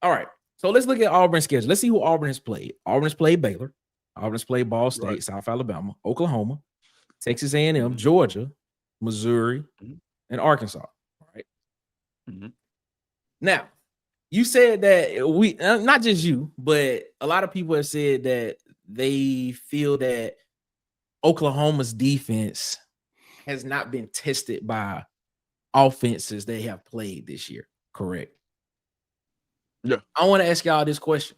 All right. So let's look at Auburn's schedule. Let's see who Auburn has played. Auburn has played Baylor. Auburn has played Ball State, South Alabama, Oklahoma, Texas A&M, Georgia, Missouri, and Arkansas. Right. Now, you said that we not just you, but a lot of people have said that they feel that Oklahoma's defense has not been tested by offenses they have played this year. Correct? Yeah. I want to ask y'all this question.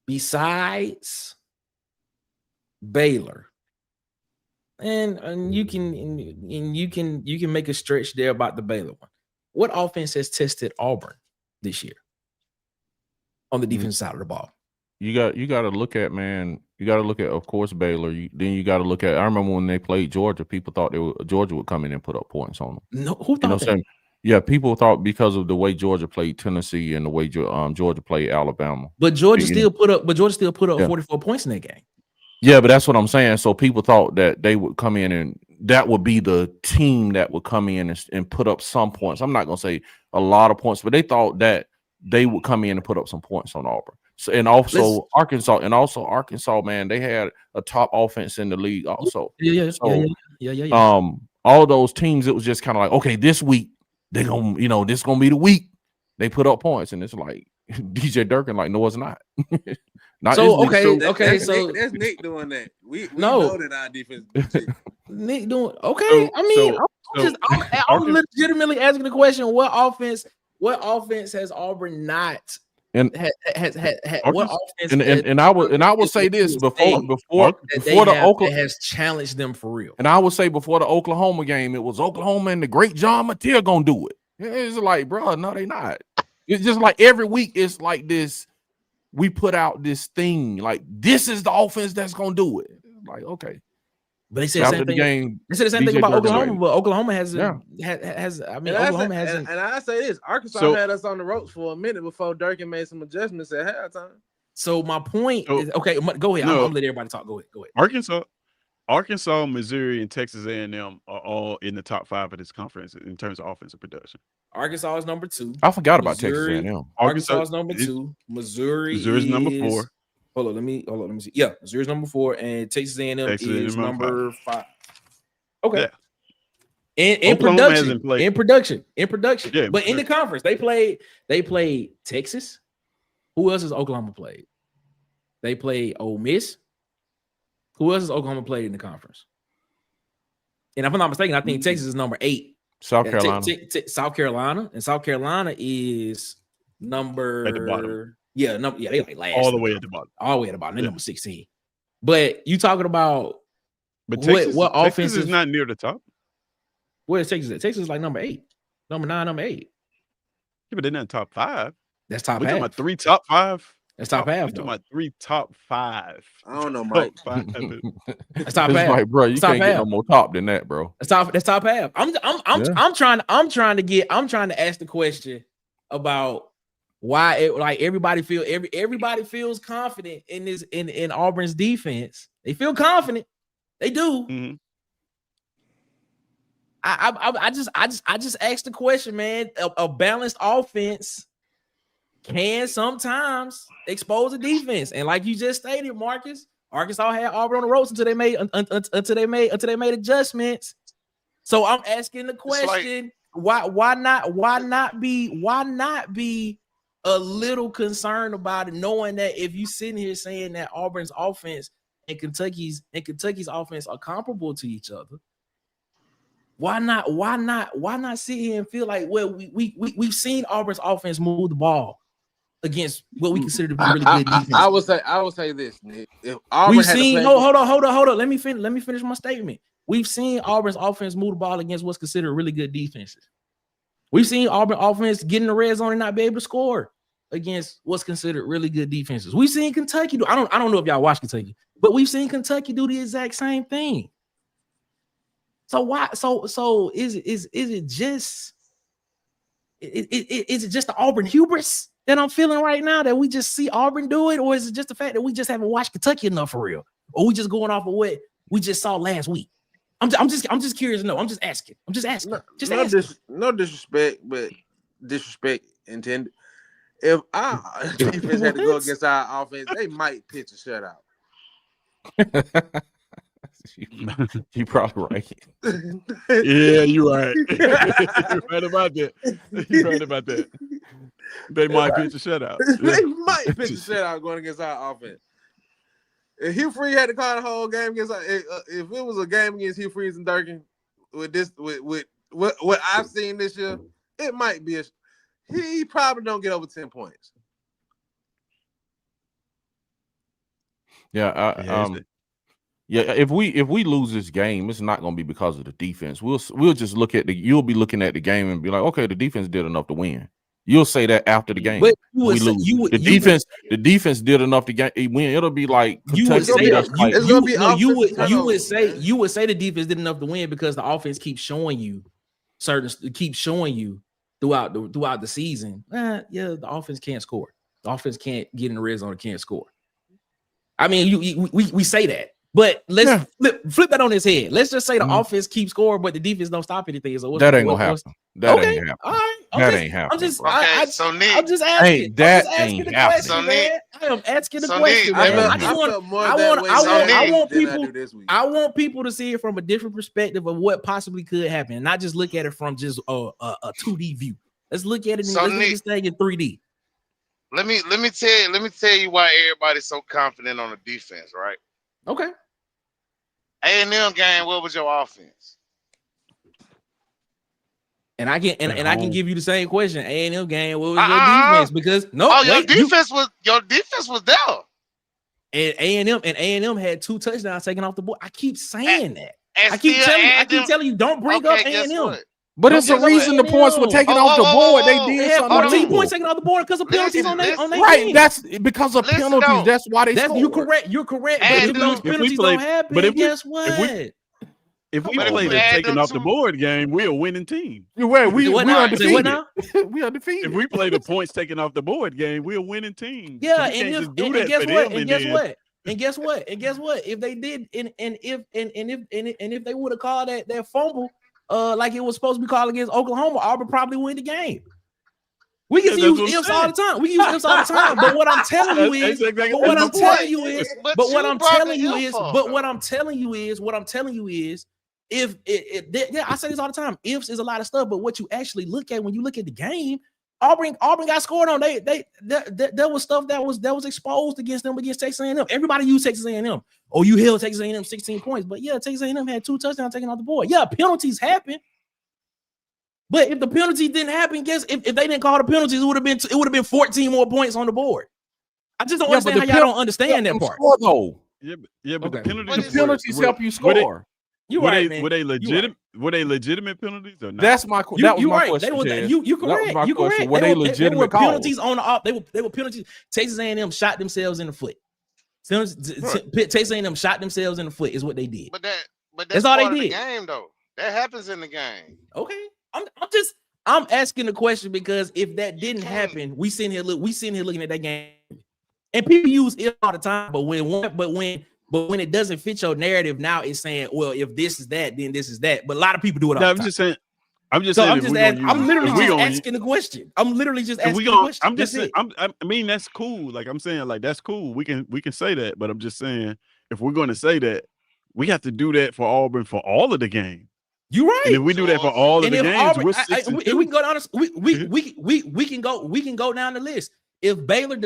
Besides Baylor, and you can make a stretch there about the Baylor one. What offense has tested Auburn this year on the defensive side of the ball? You got to look at, man. You got to look at, of course, Baylor. Then you got to look at. I remember when they played Georgia, people thought Georgia would come in and put up points on them. No, who thought that? Yeah, people thought because of the way Georgia played Tennessee and the way Georgia played Alabama. But Georgia still put up 44 points in that game. Yeah, but that's what I'm saying. So people thought that they would come in and that would be the team that would come in and put up some points. I'm not gonna say a lot of points, but they thought that they would come in and put up some points on Auburn. So, and also Arkansas, man, they had a top offense in the league also. Yeah. All those teams, it was just kind of like, okay, this week they're gonna, this gonna be the week they put up points, and it's like DJ Durkin, like, no, it's not. So that's Nick doing that. We know that our defense. Nick doing okay. I'm legitimately asking the question: what offense has Auburn not? And what offense? And I will say this before the Oklahoma has challenged them for real. And I would say before the Oklahoma game, it was Oklahoma and the great John Mateer gonna do it. It's like, bro, no, they not. It's just like every week, it's like this. We put out this thing like this is the offense that's gonna do it. Like, okay, but they said the same thing. They said the same thing about Oklahoma, but Oklahoma hasn't. Oklahoma hasn't. And I say this: Arkansas had us on the ropes for a minute before Durkin made some adjustments at halftime. So my point is, okay, go ahead. I'm gonna let everybody talk. Go ahead. Arkansas, Missouri, and Texas A&M are all in the top 5 of this conference in terms of offensive production. Arkansas is number 2. I forgot about Texas A&M. Arkansas is number 2. Missouri's number 4. Hold on, let me see. Yeah, Missouri's number 4, and Texas A&M is number 5. Okay. Yeah. In production. Yeah, but in the conference, they played Texas. Who else has Oklahoma played? They played Ole Miss. Who else has Oklahoma played in the conference? And if I'm not mistaken, I think Texas is number 8. South Carolina. South Carolina. And South Carolina is number at the bottom. They like last. All the way at the bottom. All the way at the bottom. They're number 16. But you talking about Texas offense is not near the top. Where is Texas at? Texas is like number 8. Number 9, number 8. Yeah, but they're not top 5. That's top We talking half. about 3 top 5. That's top half. We talking about 3 top 5. I don't know, Mike. Top 5. That's top It's half. like, bro, you That's top can't get no half. more top than that, bro. That's top half. I'm trying to ask the question about why it like everybody feels confident in this in Auburn's defense. They feel confident. They do. Mm-hmm. I just asked the question, man. A balanced offense can sometimes expose a defense, and like you just stated, Marcus, Arkansas had Auburn on the ropes until they made adjustments. So I'm asking the question: why not be a little concerned about it, knowing that if you sitting here saying that Auburn's offense and Kentucky's offense are comparable to each other? Why not sit here and feel like, well, we've seen Auburn's offense move the ball against what we consider to be really good defense. I would say this, Nick. If Auburn We've had seen. to play, Hold on. Let me finish my statement. We've seen Auburn's offense move the ball against what's considered really good defenses. We've seen Auburn offense get in the red zone and not be able to score against what's considered really good defenses. We've seen Kentucky do. I don't know if y'all watch Kentucky, but we've seen Kentucky do the exact same thing. So why? So is it just the Auburn hubris that I'm feeling right now, that we just see Auburn do it, or is it just the fact that we just haven't watched Kentucky enough for real, or we just going off of what we just saw last week? I'm just curious to know. I'm just asking. No disrespect, but disrespect intended. If our defense had to go against our offense, they might pitch a shutout. You probably right. Yeah, you're right. You're right about that. You're right about that. They might pitch a shutout. They might pitch a shutout going against our offense. If Hugh Freeze had to call the whole game against, if it was a game against Hugh Freeze and Durkin with what I've seen this year, it might be he probably don't get over 10 points. Yeah, if we lose this game, it's not going to be because of the defense. We'll just look at you'll be looking at the game and be like, okay, the defense did enough to win. You'll say that after the game. But the defense did enough to win. It'll be like you would say that you would say the defense did enough to win because the offense keeps showing you throughout the season. The offense can't score. The offense can't get in the red zone and can't score. I mean, we say that. But let's flip that on his head. Let's just say the offense keeps scoring, but the defense don't stop anything. So that ain't gonna happen. That ain't happening. All right. That ain't happening. So Nick, I'm just asking. Hey, that ain't happening. So Nick, I am asking the so question. Nick, I want people to see it from a different perspective of what possibly could happen, and not just look at it from just a 2D view. Let's look at it. Let's look at this thing in 3D. Let me tell you why everybody's so confident on the defense, right? Okay. A&M game, what was your offense? And I can give you the same question. A&M game, what was your defense? Because your defense was there. And A&M had 2 touchdowns taken off the board. I keep saying that. I keep telling you, don't bring up A&M. But it's the reason the points were taken off the board. They did something. 14 points taken off the board because of penalties on their right. team. That's because of penalties. That's why they scored. You're correct. But if those penalties don't happen, guess what? If we played a taking off the board game, we're a winning team. We undefeated. We undefeated. If we play the points taken off the board game, we're a winning team. Yeah, and guess what? If they did, and if they would have called that fumble, like it was supposed to be called against Oklahoma, Auburn probably win the game. We can use ifs all the time. But what I'm telling you is, if I say this all the time, ifs is a lot of stuff, but what you actually look at when you look at the game, Auburn got scored on. There was stuff that was exposed against them against Texas A&M. Everybody used Texas A&M. Oh, you held Texas A&M 16 points, but yeah, Texas A&M had 2 touchdowns taken off the board. Yeah, penalties happen. But if the penalty didn't happen, if they didn't call the penalties, it would have been 14 more points on the board. I just don't understand how y'all don't understand that part. Score, though. Yeah, but the penalties help you score. You Were right, they man. were they You right. legitimate? Were they legitimate penalties or not? That's my You, that was you my right. question. They were, Chad. you That was correct. my You question. correct. Were they They were legitimate calls? penalties on the off. They were penalties. Texas A&M shot themselves in the foot. Texas A&M shot themselves in the foot is what they did. But that's That's all part they of the did. game, though. That happens in the game. Okay. I'm asking the question because if that didn't happen, we sitting here looking at that game. And people use it all the time, but when it doesn't fit your narrative, now it's saying, well, if this is that, then this is that. But a lot of people do it all No, the I'm time. just saying. I'm just So saying. I'm literally just asking the question. I'm literally just asking the question. I'm just That's saying. it. I mean, that's cool. Like I'm saying, like that's cool. We can say that, but I'm just saying, if we're going to say that, we have to do that for Auburn for all of the game. You're right. And if we do that for all of And the if games, Auburn, we're 6-2. we can go down. We can go down the list. If Baylor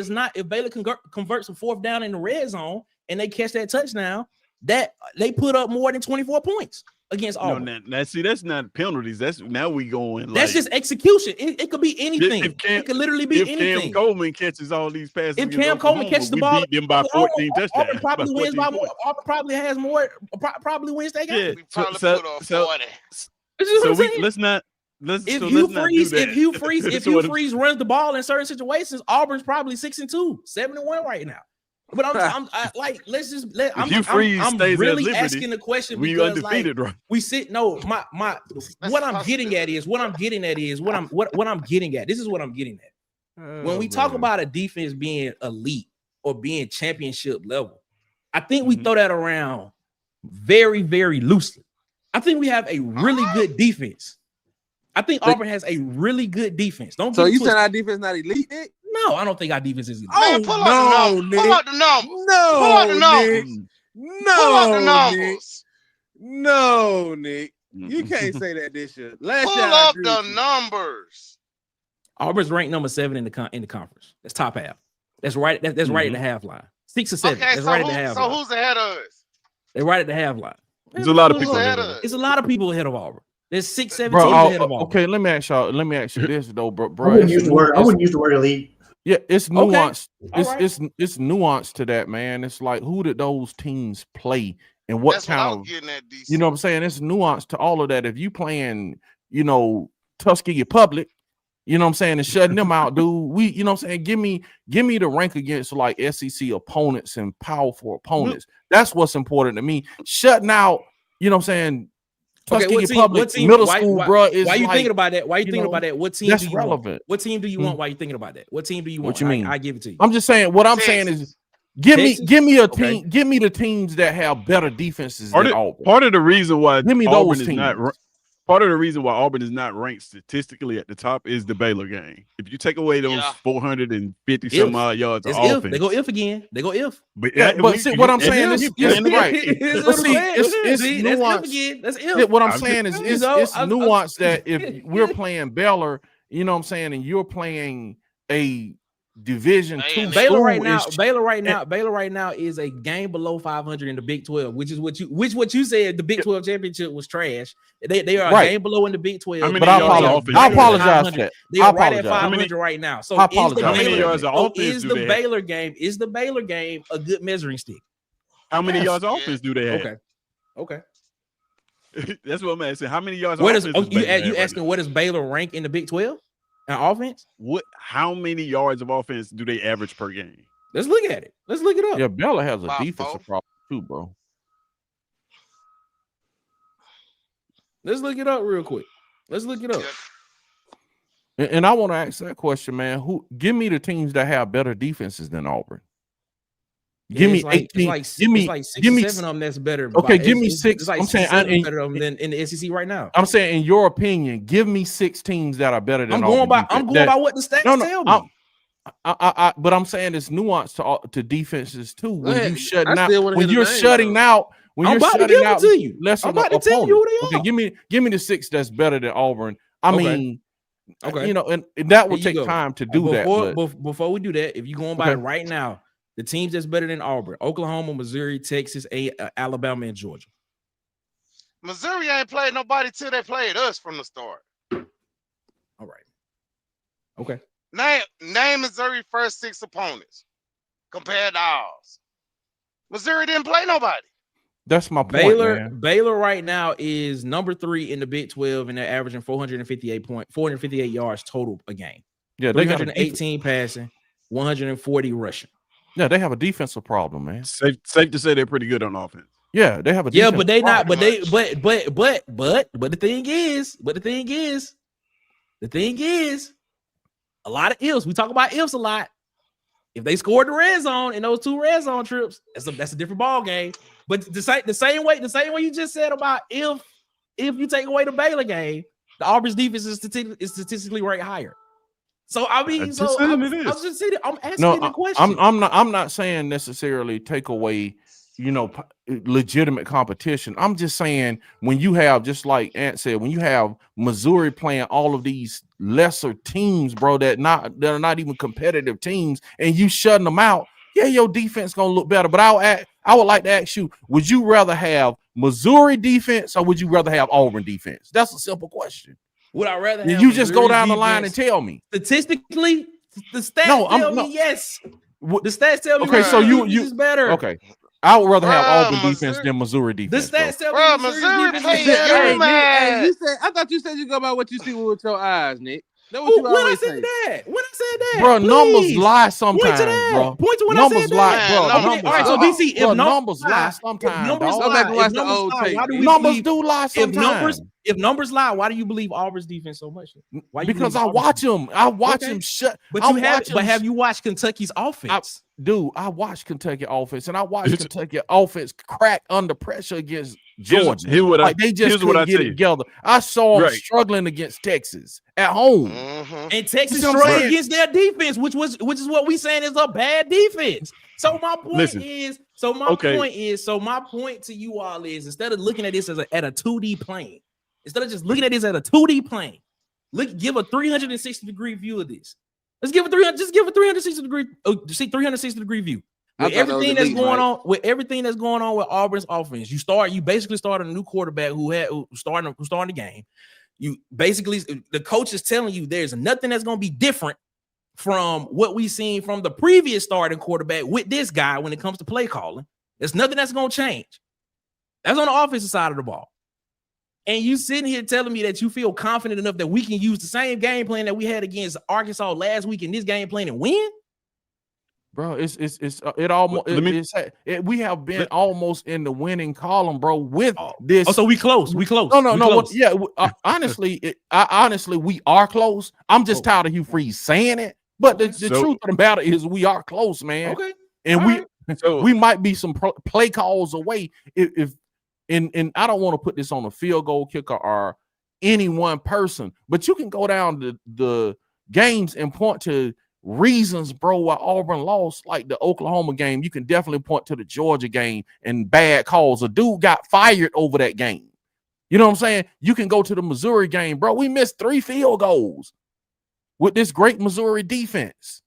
converts a fourth down in the red zone and they catch that touchdown, that they put up more than 24 points against Auburn. Now, see, that's not penalties. That's now we going. That's just execution. It could be anything. It could literally be anything. If Cam Coleman catches all these passes, if Cam Coleman catches the ball, we beat them by 14 touchdowns. Auburn probably wins by more. Auburn probably has more. Probably wins that game. Yeah, We probably put up 40. If Hugh Freeze runs the ball in certain situations, Auburn's probably 6-2, 7-1 right now. But I'm really asking the question we because undefeated, like, right? we sit. No, what I'm getting at is what I'm getting at. This is what I'm getting at. When we talk about a defense being elite or being championship level, I think we throw that around very, very loosely. I think we have a really good defense. I think Auburn has a really good defense. So you saying our defense not elite, Nick? No, I don't think our defense is elite. Man, pull out the numbers. Pull out the numbers. No, Nick. You can't say that this year. Pull up the numbers. Auburn's ranked number 7 in the conference. That's top half. That's right. That's right at the half line. 6 or 7. Okay, that's so right at the half line. So who's ahead of us? They're right at the half line. There's a lot of people ahead of us. It's a lot of people ahead of Auburn. There's 6, 7 Bro, teams ahead of Auburn. okay, let me ask you this though, bro. I wouldn't use the word elite. Yeah, it's nuanced. Okay. It's nuanced to that, man. It's like who did those teams play and what That's kind what I of was getting at, DC. you know what I'm saying? It's nuanced to all of that. If you playing, Tuskegee Public, you know what I'm saying, and shutting them out, dude. You know what I'm saying? Give me the rank against like SEC opponents and powerful opponents. That's what's important to me. Shutting out, you know what I'm saying? Tuskegee Public middle school, bro. Why you thinking about that? Why you thinking about that? What team that's do you relevant. want? What team do you want? Why you thinking about that? What team do you want? What you mean? I give it to you. I'm just saying. What I'm saying is, give me a team. Okay. Give me the teams that have better defenses than Auburn. Part of the reason why Give me Auburn those is teams. not part of the reason why Auburn is not ranked statistically at the top is the Baylor game. If you take away those 450 some odd yards of offense, they go if again. They go if. But, See, what I'm saying is right. But see, it's nuanced. That's if. What I'm saying is it's nuanced that if we're playing Baylor, you know what I'm saying, and you're playing a Division II Baylor right now is a game below 500 in the Big 12, which what you said the Big 12 championship was trash. They are a game below in the Big 12. But I apologize for that. They are right at 500 right now. So I apologize. How many yards of offense is the Baylor game a good measuring stick? How many yards of offense do they have? Okay. That's what I'm asking. How many yards of offense? You asking what does Baylor rank in the Big 12? Offense? How many yards of offense do they average per game? Let's look at it. Let's look it up. Yeah, Baylor has a defensive problem too, bro. Let's look it up real quick. Let's look it up. And I want to ask that question, man. Give me the teams that have better defenses than Auburn. Give me 18. Give me 6 or 7 of them that's better. Okay, give me 6. I'm saying better than in the SEC right now. I'm saying, in your opinion, give me 6 teams that are better than Auburn. I'm going by what the stats tell me. But I'm saying it's nuanced to defenses too. When you're I'm shutting out about to give it to you. Lesser I'm about to tell you who they are. Okay, give me the 6 that's better than Auburn. I mean, okay, and that will take time to do that. Before we do that, if you're going by it right now, the teams that's better than Auburn: Oklahoma, Missouri, Texas, Alabama, and Georgia. Missouri ain't played nobody till they played us from the start. All right. Okay. Name Missouri first 6 opponents compared to ours. Missouri didn't play nobody. That's my point, man. Baylor right now is number 3 in the Big 12, and they're averaging 458 yards total a game. Yeah, they got 318 passing, 140 rushing. Yeah, they have a defensive problem, man. Safe to say they're pretty good on offense. Yeah, they have a but they not. problem. But the thing is, a lot of ifs. We talk about ifs a lot. If they scored the red zone in those 2 red zone trips, that's a different ball game. But the same way you just said about if you take away the Baylor game, the Auburn's defense is statistically ranked higher. So I mean, I'm asking you the question. I'm not saying necessarily take away, legitimate competition. I'm just saying when you have, just like Ant said, when you have Missouri playing all of these lesser teams, bro, that are not even competitive teams, and you shutting them out, yeah, your defense gonna look better. But I would like to ask you, would you rather have Missouri defense or would you rather have Auburn defense? That's a simple question. Would I rather have you just go down the line and tell me? Statistically, the stats tell me yes. The stats tell me okay, so you is better. Okay. I would rather have Auburn defense than Missouri defense. The stats tell me Missouri defense is better. Hey, I thought you said you go by what you see with your eyes, Nick. That's what you When I always said say. that, bro, numbers lie sometimes, Point to that. bro. Point to when numbers I said lie, that. bro. Okay, Numbers all right, so lie. DC, Bro, if numbers lie sometimes, numbers dog. Go back and lie, watch the old tape. Numbers do lie sometimes. If numbers lie, why do you believe Auburn's defense so much? Because I watch them. I watch them shut. But have you watched Kentucky's offense? I watched Kentucky offense, and I watched Kentucky offense crack under pressure against Georgia. They just couldn't get it together. I saw them struggling against Texas at home, and Texas struggled against their defense, which is what we saying is a bad defense. So my point my point to you all is, instead of looking at this at a 2D plane, instead of just looking at this at a 2D plane, give a 360-degree view of this. Let's give a 360 degree view. With everything that's going on with Auburn's offense, you basically started a new quarterback who's starting the game. You basically, the coach is telling you there's nothing that's going to be different from what we've seen from the previous starting quarterback with this guy when it comes to play calling. There's nothing that's going to change. That's on the offensive side of the ball. And you sitting here telling me that you feel confident enough that we can use the same game plan that we had against Arkansas last week in this game plan and win? Bro, we have been almost in the winning column, bro, with this. Oh, so we close. No. Yeah, honestly, we are close. I'm just tired of Hugh Freeze saying it. But the truth of the matter is we are close, man. Okay. And we might be some play calls away if and I don't want to put this on a field goal kicker or any one person, but you can go down the games and point to reasons, bro, why Auburn lost, like the Oklahoma game. You can definitely point to the Georgia game and bad calls. A dude got fired over that game. You know what I'm saying? You can go to the Missouri game, bro. We missed 3 field goals with this great Missouri defense.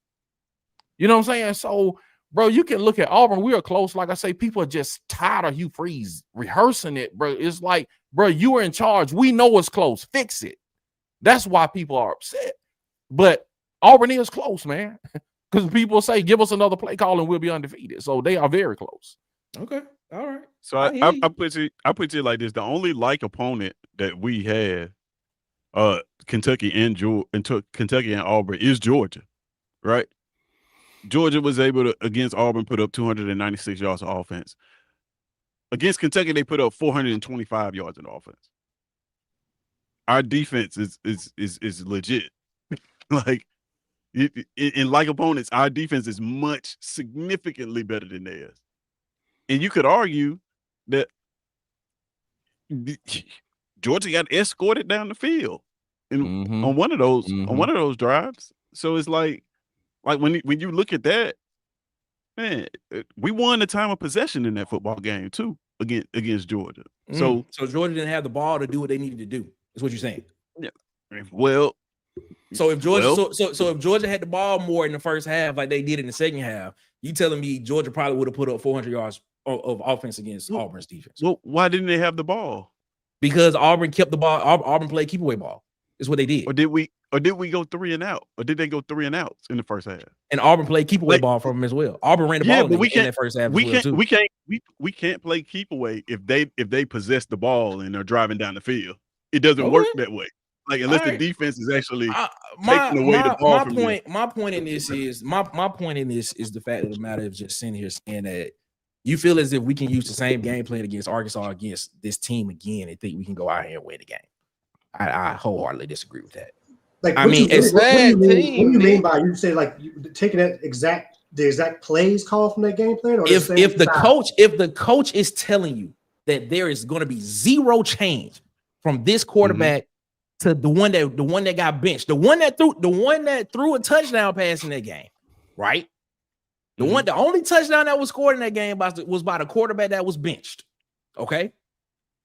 You know what I'm saying? So, bro, you can look at Auburn. We are close. Like I say, people are just tired of Hugh Freeze rehearsing it, bro. It's like, bro, you are in charge. We know it's close. Fix it. That's why people are upset. But Auburn is close, man. Because people say, give us another play call and we'll be undefeated. So they are very close. Okay. All right. So I put it like this. The only opponent that we had, Kentucky and Auburn, is Georgia, right? Georgia was able to, against Auburn, put up 296 yards of offense. Against Kentucky, they put up 425 yards of offense. Our defense is legit. Like, in like opponents, our defense is significantly better than theirs. And you could argue that Georgia got escorted down the field on one of those drives. So it's like when you look at that, man, we won the time of possession in that football game too against Georgia. So Georgia didn't have the ball to do what they needed to do. Is what you're saying? Yeah. Well, so if Georgia, so if Georgia had the ball more in the first half, like they did in the second half, you telling me Georgia probably would have put up 400 yards of offense against Auburn's defense? Well, why didn't they have the ball? Because Auburn kept the ball. Auburn played keep away ball. Is what they did. Or did we go 3 and out? Or did they go 3 and outs in the first half? And Auburn played keep away ball from them as well. Auburn ran the ball in that first half. We can't we can't play keep away if they possess the ball and are driving down the field. It doesn't work that way. Like unless the defense is actually taking away the ball from you. My point in this is the fact of the matter of just sitting here saying that you feel as if we can use the same game plan against Arkansas against this team again and think we can go out here and win the game. I wholeheartedly disagree with that. Like, I mean, what do you mean man. by you say like taking the exact plays call from that game plan? Or If the coach is telling you that there is going to be zero change from this quarterback to the one that got benched, the one that threw a touchdown pass in that game, right? The only touchdown that was scored in that game was by the quarterback that was benched. Okay.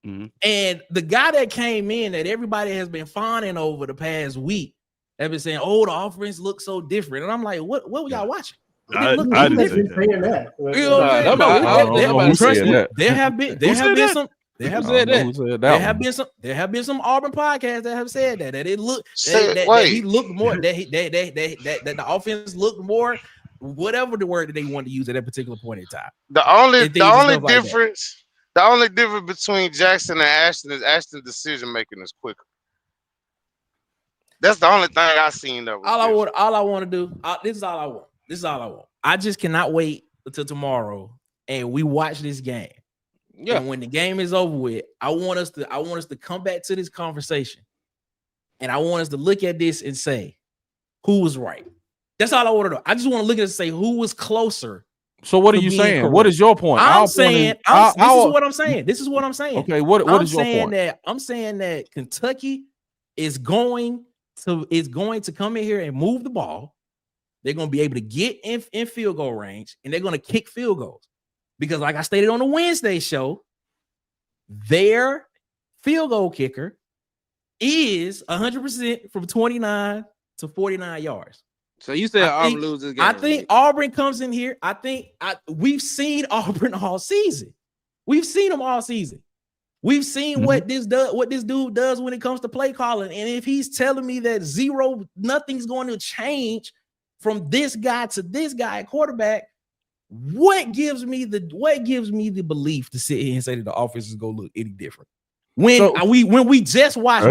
And the guy that came in that everybody has been fawning over the past week have been saying, "Oh, the offense looks so different," and I'm like, "What were y'all watching?" I didn't say that. You know what I'm saying? There have been some Auburn podcasts that have said that it looked that he looked more that the offense looked more, whatever the word that they wanted to use at that particular point in time. The only difference between Jackson and Ashton is Ashton's decision making is quicker. That's the only thing I seen that. All I want to do. This is all I want. I just cannot wait until tomorrow and we watch this game. Yeah. And when the game is over with, I want us to come back to this conversation, and I want us to look at this and say who was right. That's all I want to know. I just want to look at it and say who was closer. So what are you saying? Correct. What is your point? This is what I'm saying. This is what I'm saying. Okay, what is your point? I'm saying that Kentucky is going to come in here and move the ball. They're going to be able to get in field goal range, and they're going to kick field goals. Because like I stated on the Wednesday show, their field goal kicker is 100% from 29 to 49 yards. So you said Auburn loses game. I think Auburn comes in here. We've seen Auburn all season. We've seen them all season. We've seen what this dude does when it comes to play calling. And if he's telling me that nothing's going to change from this guy to this guy at quarterback, what gives me the belief to sit here and say that the offense is going to look any different? When we just watched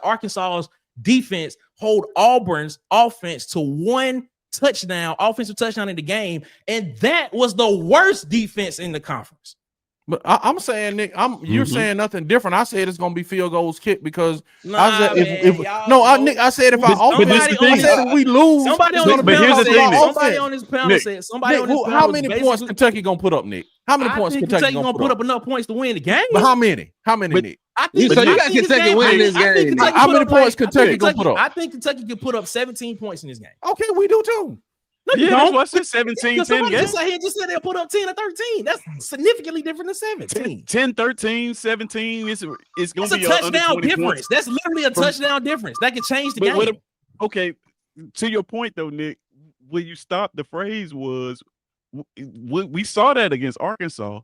Arkansas's defense hold Auburn's offense to one offensive touchdown in the game, and that was the worst defense in the conference. But I'm saying, Nick, you're saying nothing different. I said it's gonna be field goals kicked because Nick, I said if we lose, somebody on this panel said how many points Kentucky gonna put up, Nick? How many points Kentucky gonna put up enough points to win the game? But how many, Nick? You got Kentucky winning this game. How many points Kentucky gonna put up? I think Kentucky can put up 17 points in this game. Okay, we do too. No, you don't. That's what I said, 17, 10. Just said they'll put up 10 or 13. That's significantly different than 17. 10, 13, 17. It's going to be a touchdown difference. Points. That's literally a touchdown difference. That can change the game. Okay, to your point, though, Nick, where you stopped the phrase was we saw that against Arkansas.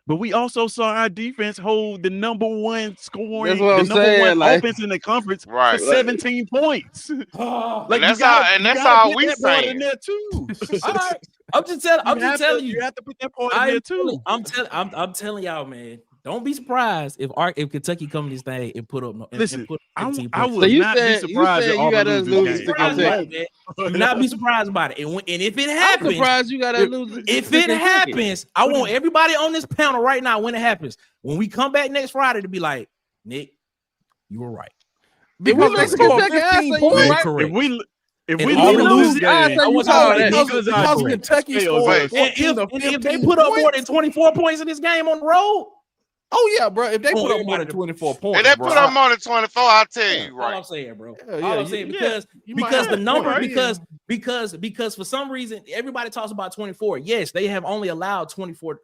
But we also saw our defense hold the number one scoring, offense in the conference for 17 points. That's how we saying there too. All right, I'm just telling you. You have to put that part in there too. I'm telling y'all, man. Don't be surprised if Kentucky come to this thing and put up. I would not be surprised if Auburn loses this game. Do not be surprised about it. And if it happens, I'm surprised you gotta lose. If it happens, I want everybody on this panel right now. When it happens, when we come back next Friday, to be like, Nick, you were right. Because they scored 15 points. If we lose this game, because Kentucky scored. If they put up more than 24 points in this game on the road. Oh yeah, bro. If they put up more than 24 points, if they put up more than 24, I'll tell you right. All I'm saying, bro. All I'm saying because the number because for some reason everybody talks about 24. Yes, they have only allowed 24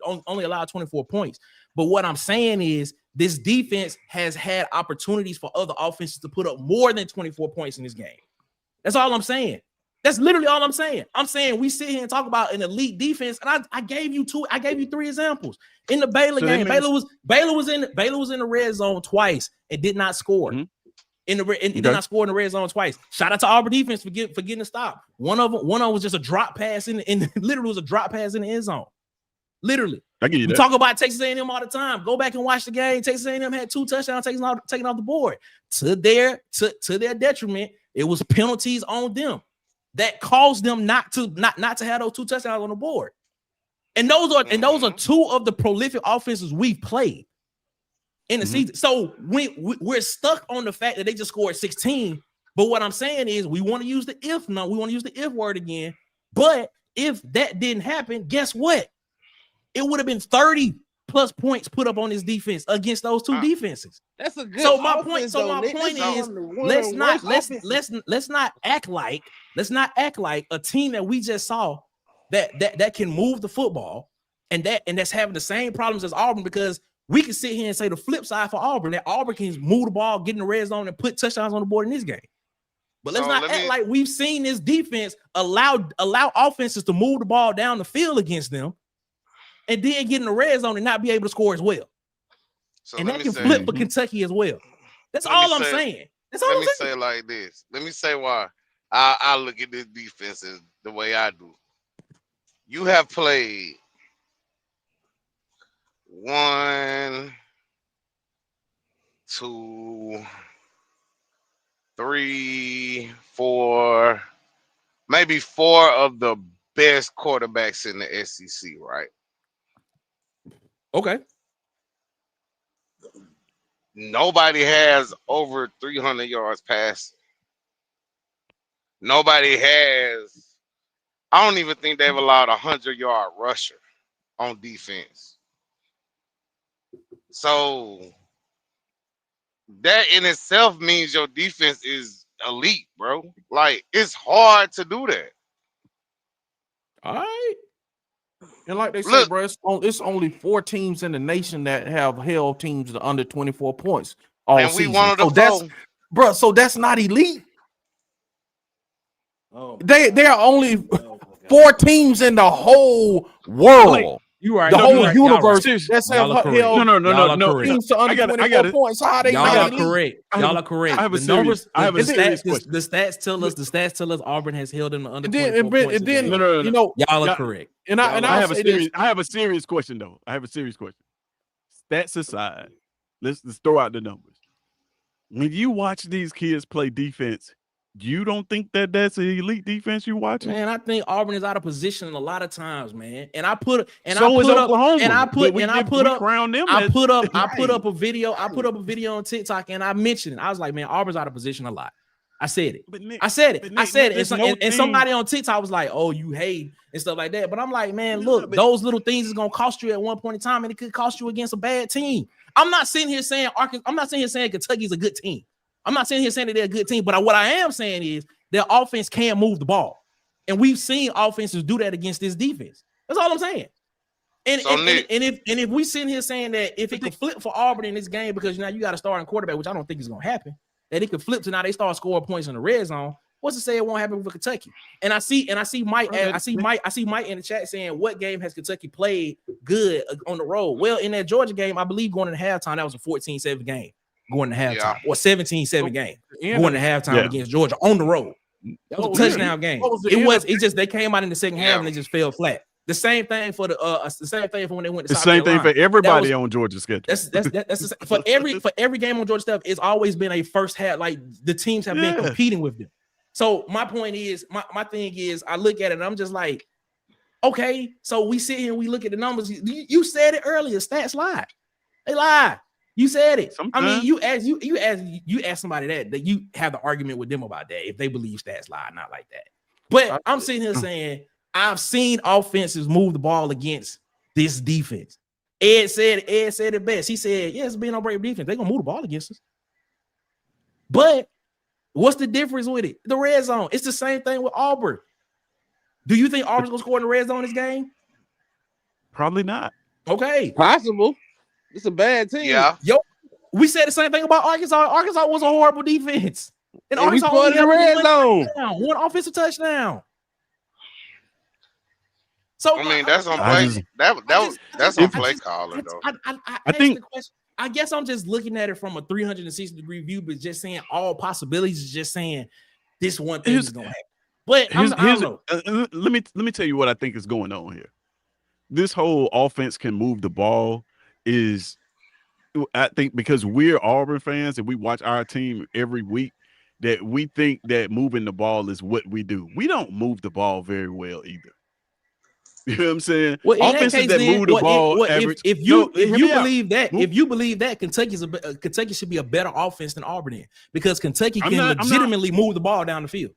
points. But what I'm saying is this defense has had opportunities for other offenses to put up more than 24 points in this game. That's all I'm saying. That's literally all I'm saying. I'm saying we sit here and talk about an elite defense, and I gave you 3 examples. In the Baylor game, Baylor was in the red zone twice and did not score. Did not score in the red zone twice. Shout out to Auburn defense for getting a stop. One of them was just a drop pass literally was a drop pass in the end zone. Literally. I get you We that. talk about Texas A&M all the time. Go back and watch the game. Texas A&M had 2 touchdowns taken off the board. To their detriment, it was penalties on them that caused them not to have those 2 touchdowns on the board. And those are 2 of the prolific offenses we've played in the season. So we're stuck on the fact that they just scored 16. But what I'm saying is we want to use the if no, we want to use the if word again. But if that didn't happen, guess what? It would have been 30 plus points put up on this defense against those 2 defenses. That's a good. So my point offense, though, Nick. is That's one of the worst let's not act like a team that we just saw that can move the football and that's having the same problems as Auburn, because we can sit here and say the flip side for Auburn, that Auburn can move the ball, get in the red zone, and put touchdowns on the board in this game. But let's not act like we've seen this defense allow offenses to move the ball down the field against them and then get in the red zone and not be able to score as well. So and that can flip for Kentucky as well. That's all I'm saying. That's all I'm saying. Let me say it like this. Let me say why I look at this defense as the way I do. You have played 1, 2, 3, 4, maybe 4 of the best quarterbacks in the SEC, right? Okay. Nobody has over 300 yards passing. Nobody has. I don't even think they've allowed a 100-yard rusher on defense. So that in itself means your defense is elite, bro. Like, it's hard to do that. All right. And like they say, bro, it's only 4 teams in the nation that have held teams to under 24 points all and season. We one of the so bro, so that's not elite. Oh, there are only 4 teams in the whole world. You right. The whole universe that's held no. teams to under 24 points. How are they Y'all not are elite? correct. Y'all are correct. I have a The numbers, serious question. The stats tell us Auburn has held them to under 24 And points. then No. you know, Y'all are correct. And I have a serious question though. I have a serious question. Stats aside, let's throw out the numbers. When you watch these kids play defense, you don't think that's an elite defense you watching? Man, I think Auburn is out of position a lot of times, man. And I put up a video on TikTok, and I mentioned it. I was like, man, Auburn's out of position a lot. I said it. I said it. And somebody on TikTok was like, "Oh, you hate," and stuff like that. But I'm like, man, look, those little things is gonna cost you at one point in time, and it could cost you against a bad team. I'm not sitting here saying Kentucky's a good team. I'm not sitting here saying that they're a good team, but what I am saying is their offense can move the ball, and we've seen offenses do that against this defense. That's all I'm saying. And if we sitting here saying that if it could flip for Auburn in this game, because now you got a starting quarterback, which I don't think is gonna happen, that it could flip to now they start scoring points in the red zone. What's to say it won't happen for Kentucky? And I see Mike in the chat saying, what game has Kentucky played good on the road? Well, in that Georgia game, I believe going into halftime, that was a 14-7 game. Going to halftime, or 17-7 game, going to halftime against Georgia on the road. That was a touchdown game. It's just they came out in the second half and they just fell flat. The same thing for when they went to South Carolina. Same thing for everybody on Georgia's schedule. That's for every game on Georgia stuff. It's always been a first half. Like the teams have been competing with them. So my point is, my thing is, I look at it and I'm just like, okay. So we sit here and we look at the numbers. You said it earlier. Stats lie. They lie. You said it. Sometimes. I mean, you ask somebody that you have the argument with them about that if they believe stats lie, not like that. But I'm sitting here saying I've seen offenses move the ball against this defense. Ed said it best. He said, "Yeah, it's being on break defense. They're gonna move the ball against us." But what's the difference with it? The red zone. It's the same thing with Auburn. Do you think Auburn's gonna score in the red zone this game? Probably not. Okay, possible. It's a bad team. Yeah. Yo, we said the same thing about Arkansas. Arkansas was a horrible defense. And Arkansas scored in the red zone. One offensive touchdown. So I mean, that's on play. That's on play caller though. I think. I guess I'm just looking at it from a 360-degree view, but just saying all possibilities. Just saying this one thing is going to happen. But I don't know. Let me tell you what I think is going on here. this whole offense can move the ball is, I think, because we're Auburn fans and we watch our team every week, that we think that moving the ball is what we do. We don't move the ball very well either. You know what I'm saying? Well, in Offenses that case, that then, move the well, ball well, average. if you hear me out. believe that, if you believe that Kentucky should be a better offense than Auburn is, because Kentucky can legitimately move the ball down the field.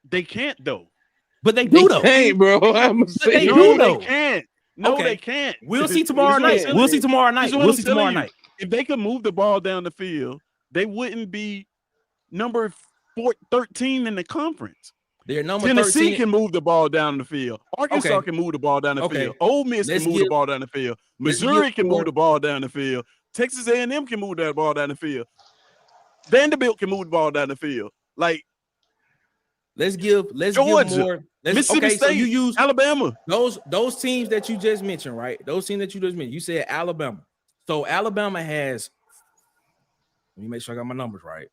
They can't though. But they do though. Hey, bro, I'm They saying do though. They can't. No, Okay. they can't. We'll see tomorrow night. We'll see tomorrow night. We'll see tomorrow night. If they could move the ball down the field, they wouldn't be number 13 in the conference. They're number Tennessee 13. can move the ball down the field. Arkansas can move the ball down the field. Ole Miss can move the ball down the field. Missouri can move the ball down the field. Texas A&M can move that ball down the field. Vanderbilt can move the ball down the field. Like, let's give Georgia, more. Mississippi State, so you use Alabama. Those teams that you just mentioned, right? Those teams that you just mentioned. You said Alabama. So Alabama has, let me make sure I got my numbers right.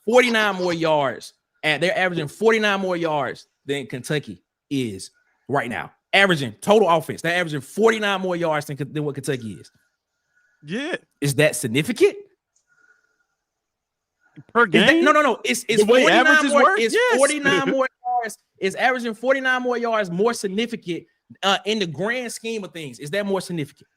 49 more yards. And they're averaging 49 more yards than Kentucky is right now. Averaging total offense. They're averaging 49 more yards than what Kentucky is. Yeah. Is that significant? Per game? No. It's the way 49 averages more. work? It's Yes. 49 more yards. It's averaging 49 more yards more significant in the grand scheme of things. Is that more significant?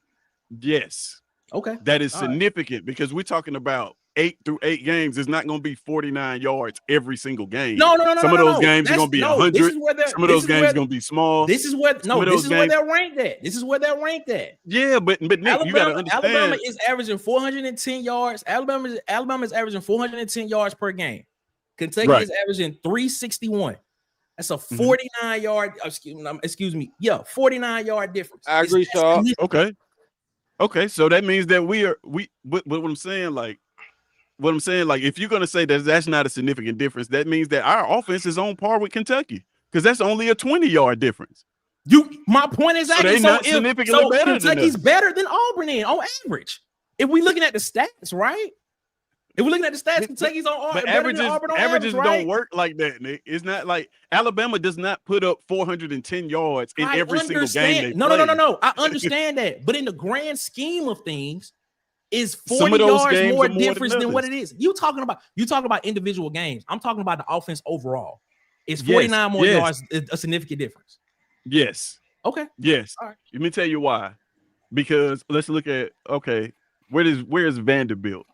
Yes. Okay. That is significant because we're talking about 8 through 8 games. It's not going to be 49 yards every single game. No. Some of those games are going to be 100. Some of those games are going to be small. This is where they're ranked at. This is where they're ranked at. Yeah, but Nick, you got to understand. Alabama is averaging 410 yards. Alabama is averaging 410 yards per game. Kentucky is averaging 361. That's a 49 yard. Excuse me. Yeah, 49 yard difference. I agree, Shaw. Okay. So that means that what I'm saying, like, if you're gonna say that that's not a significant difference, that means that our offense is on par with Kentucky because that's only a 20-yard difference. My point is actually so Kentucky's better than Auburn on average. If we're looking at the stats, right? If we're looking at the stats, Kentucky's on Auburn. But averages don't work like that, Nick. It's not like Alabama does not put up 410 yards in every single game they play. No. I understand that, but in the grand scheme of things, is 40 yards more difference than what it is. You talking about individual games. I'm talking about the offense overall. Is 49 more yards a significant difference? Yes. Okay. Yes. All right. Let me tell you why. Because let's look at where is Vanderbilt?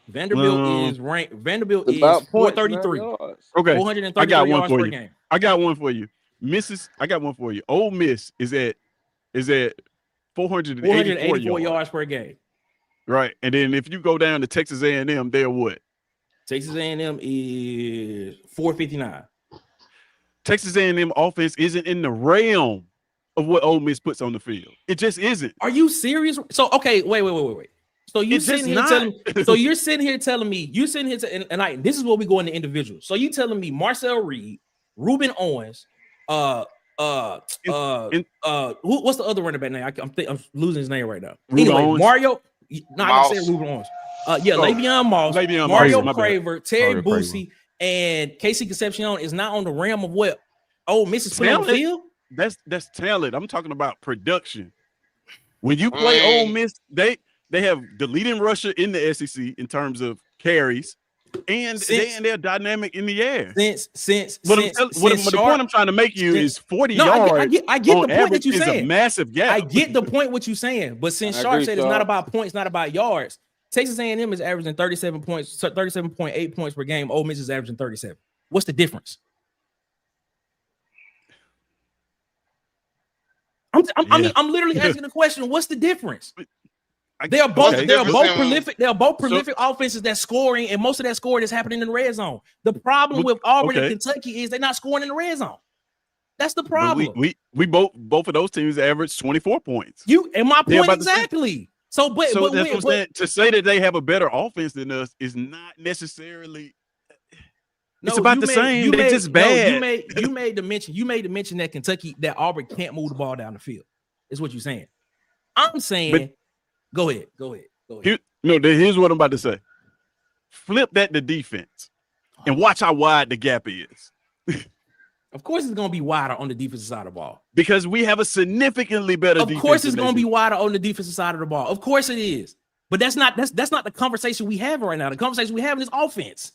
Vanderbilt is ranked. Vanderbilt is 433. Okay, 433 I got one yards for per you. game. I got one for you. I got one for you. Ole Miss is at 484 yards per game. Right, and then if you go down to Texas A&M, they're what? Texas A&M is 459. Texas A&M offense isn't in the realm of what Ole Miss puts on the field. It just isn't. Are you serious? So okay, wait. So you're sitting here telling me, and this is where we go into individuals. So you telling me Marcel Reed, Ruben Owens, what's the other running back name? I'm losing his name right now. Anyway, Owens. Mario, not I said Ruben Owens. Le'Veon Moss, Mario Craver, Terry Boosie, and Casey Concepcion is not on the realm of what Ole Miss is putting on the field. That's talent. I'm talking about production. When you play Ole Miss, they have the leading rusher in the SEC in terms of carries, and they're dynamic in the air. The point I'm trying to make you is 40 yards. I get the point that you're saying. Is a massive gap. I get the point what you're saying, but since Sharp said it's not about points, not about yards, Texas A&M is averaging 37 points, 37.8 points per game. Ole Miss is averaging 37. What's the difference? I'm literally asking the question. What's the difference? They are both prolific. They are both prolific offenses that's scoring, and most of that scoring is happening in the red zone. The problem with Auburn and Kentucky is they're not scoring in the red zone. That's the problem. We both of those teams average 24 points. My point exactly. So that's what I'm saying. To say that they have a better offense than us is not necessarily. It's about the same. They're just bad. You made the mention that Auburn can't move the ball down the field. Is what you're saying. I'm saying. Go ahead. Here's what I'm about to say. Flip that to defense and watch how wide the gap is. Of course, it's gonna be wider on the defensive side of the ball. Because we have a significantly better defense. Of course, it's than gonna they be do. wider on the defensive side of the ball. Of course, it is. But that's not the conversation we have right now. The conversation we have is offense.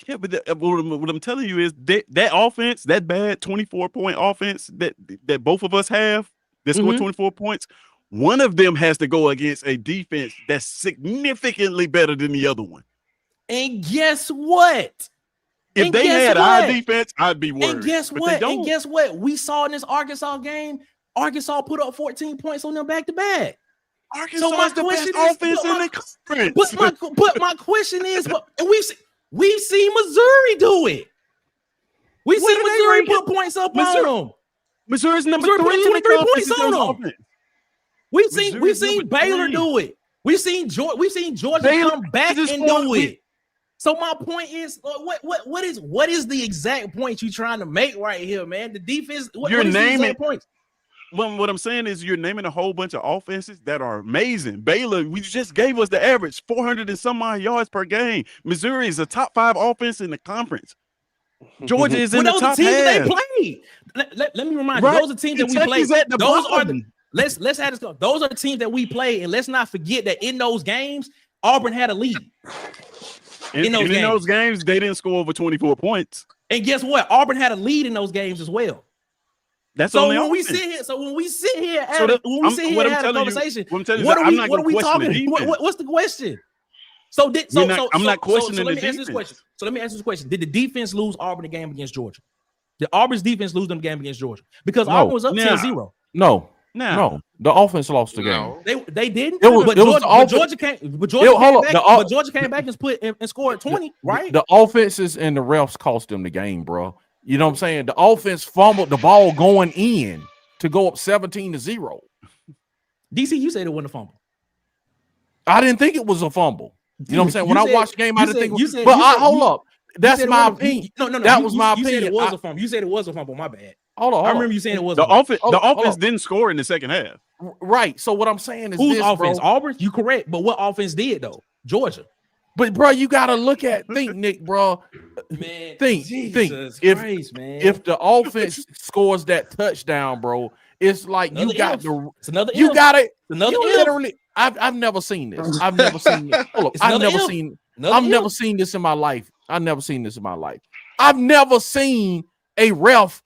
Yeah, but what I'm telling you is that offense, that bad 24-point offense that both of us have, that scored 24 points, one of them has to go against a defense that's significantly better than the other one. And guess what? If they had our defense, I'd be worried. And guess what? And guess what? We saw in this Arkansas game, Arkansas put up 14 points on them back-to-back. Arkansas is the best offense in the conference. But my question is, we've seen Missouri do it. We've seen Missouri put points up on them. Missouri's number Missouri 3 in the 23 conference points in on them. offense. We've seen Baylor do it. We've seen Georgia come back and do it. So my point is, what is the exact point you're trying to make right here, man? The defense. You're naming points. Well, what I'm saying is you're naming a whole bunch of offenses that are amazing. Baylor, we just gave us the average 400 and some odd yards per game. Missouri is a top 5 offense in the conference. Georgia is in the top teams half. They played. Let me remind you, those are teams that we played. Those are let's have this go. Those are the teams that we played, and let's not forget that in those games, Auburn had a lead. In those games, they didn't score over 24 points. And guess what? Auburn had a lead in those games as well. That's so only when offense. we sit here and have a conversation, what are we talking? What's the question? I'm not questioning the defense. So let me ask this question: did the defense lose Auburn the game against Georgia? Did Auburn's defense lose them the game against Georgia? Because Auburn was up 10-0. No. The offense lost the game. They didn't. Georgia came back and scored 20. Right. The offenses and the refs cost them the game, bro. You know what I'm saying? The offense fumbled the ball going in to go up 17-0. DC, you said it wasn't a fumble. I didn't think it was a fumble. You know what I'm saying? When I watched the game, I didn't think it was. Hold up. That's my opinion. That was my opinion. You said it was a fumble. You said it was a fumble. My bad. Hold on. I remember you saying it was the offense. The offense didn't score in the second half. Right. So what I'm saying is whose this, offense? bro. Auburn. You correct. But what offense did though? Georgia. But bro, you gotta think, Nick, bro. Man, think. Christ, man. If the offense scores that touchdown, bro, it's like another you got if. the. It's another. You if. got it. Another. You literally. I've never seen this. I've never seen it. Hold up. I've never seen this in my life. I've never seen this in my life. I've never seen a ref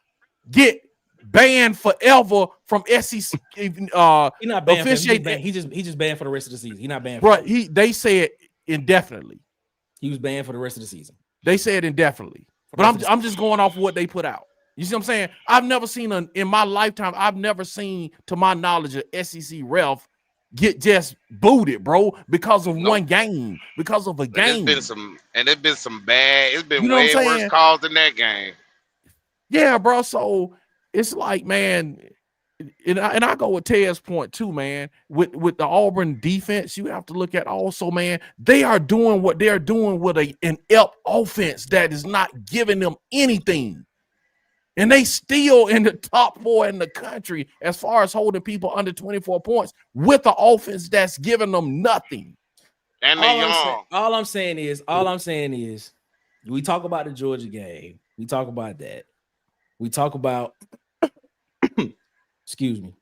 get banned forever from SEC. He's not banned. He just banned for the rest of the season. He's not banned. Right. They said indefinitely. He was banned for the rest of the season. They said indefinitely. But I'm just going off of what they put out. You see what I'm saying? I've never seen in my lifetime. I've never seen, to my knowledge, a SEC ref get just booted, bro, because of one game, because of a game. There's been some bad. It's been way worse calls than that game. Yeah, bro. So it's like, man, and I go with Ted's point too, man. With the Auburn defense, you have to look at also, man, they are doing what they're doing with an offense that is not giving them anything. And they still in the top 4 in the country as far as holding people under 24 points with the offense that's giving them nothing. And all I'm saying is, we talk about the Georgia game. We talk about that. We talk about, excuse me.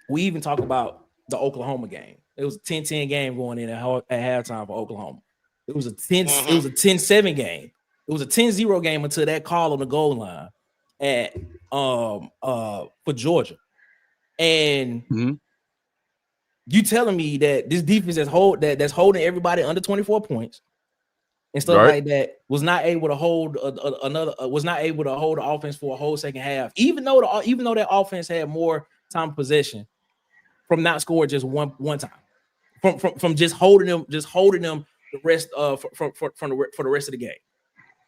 We even talk about the Oklahoma game. It was a 10-10 game going in at halftime for Oklahoma. It was a 10-7 game. It was a 10-0 game until that call on the goal line at for Georgia. And you telling me that this defense that's holding everybody under 24 points and stuff like that was not able to hold the offense for a whole second half, even though that offense had more time of possession from not scoring just one time, from just holding them the rest for the rest of the game.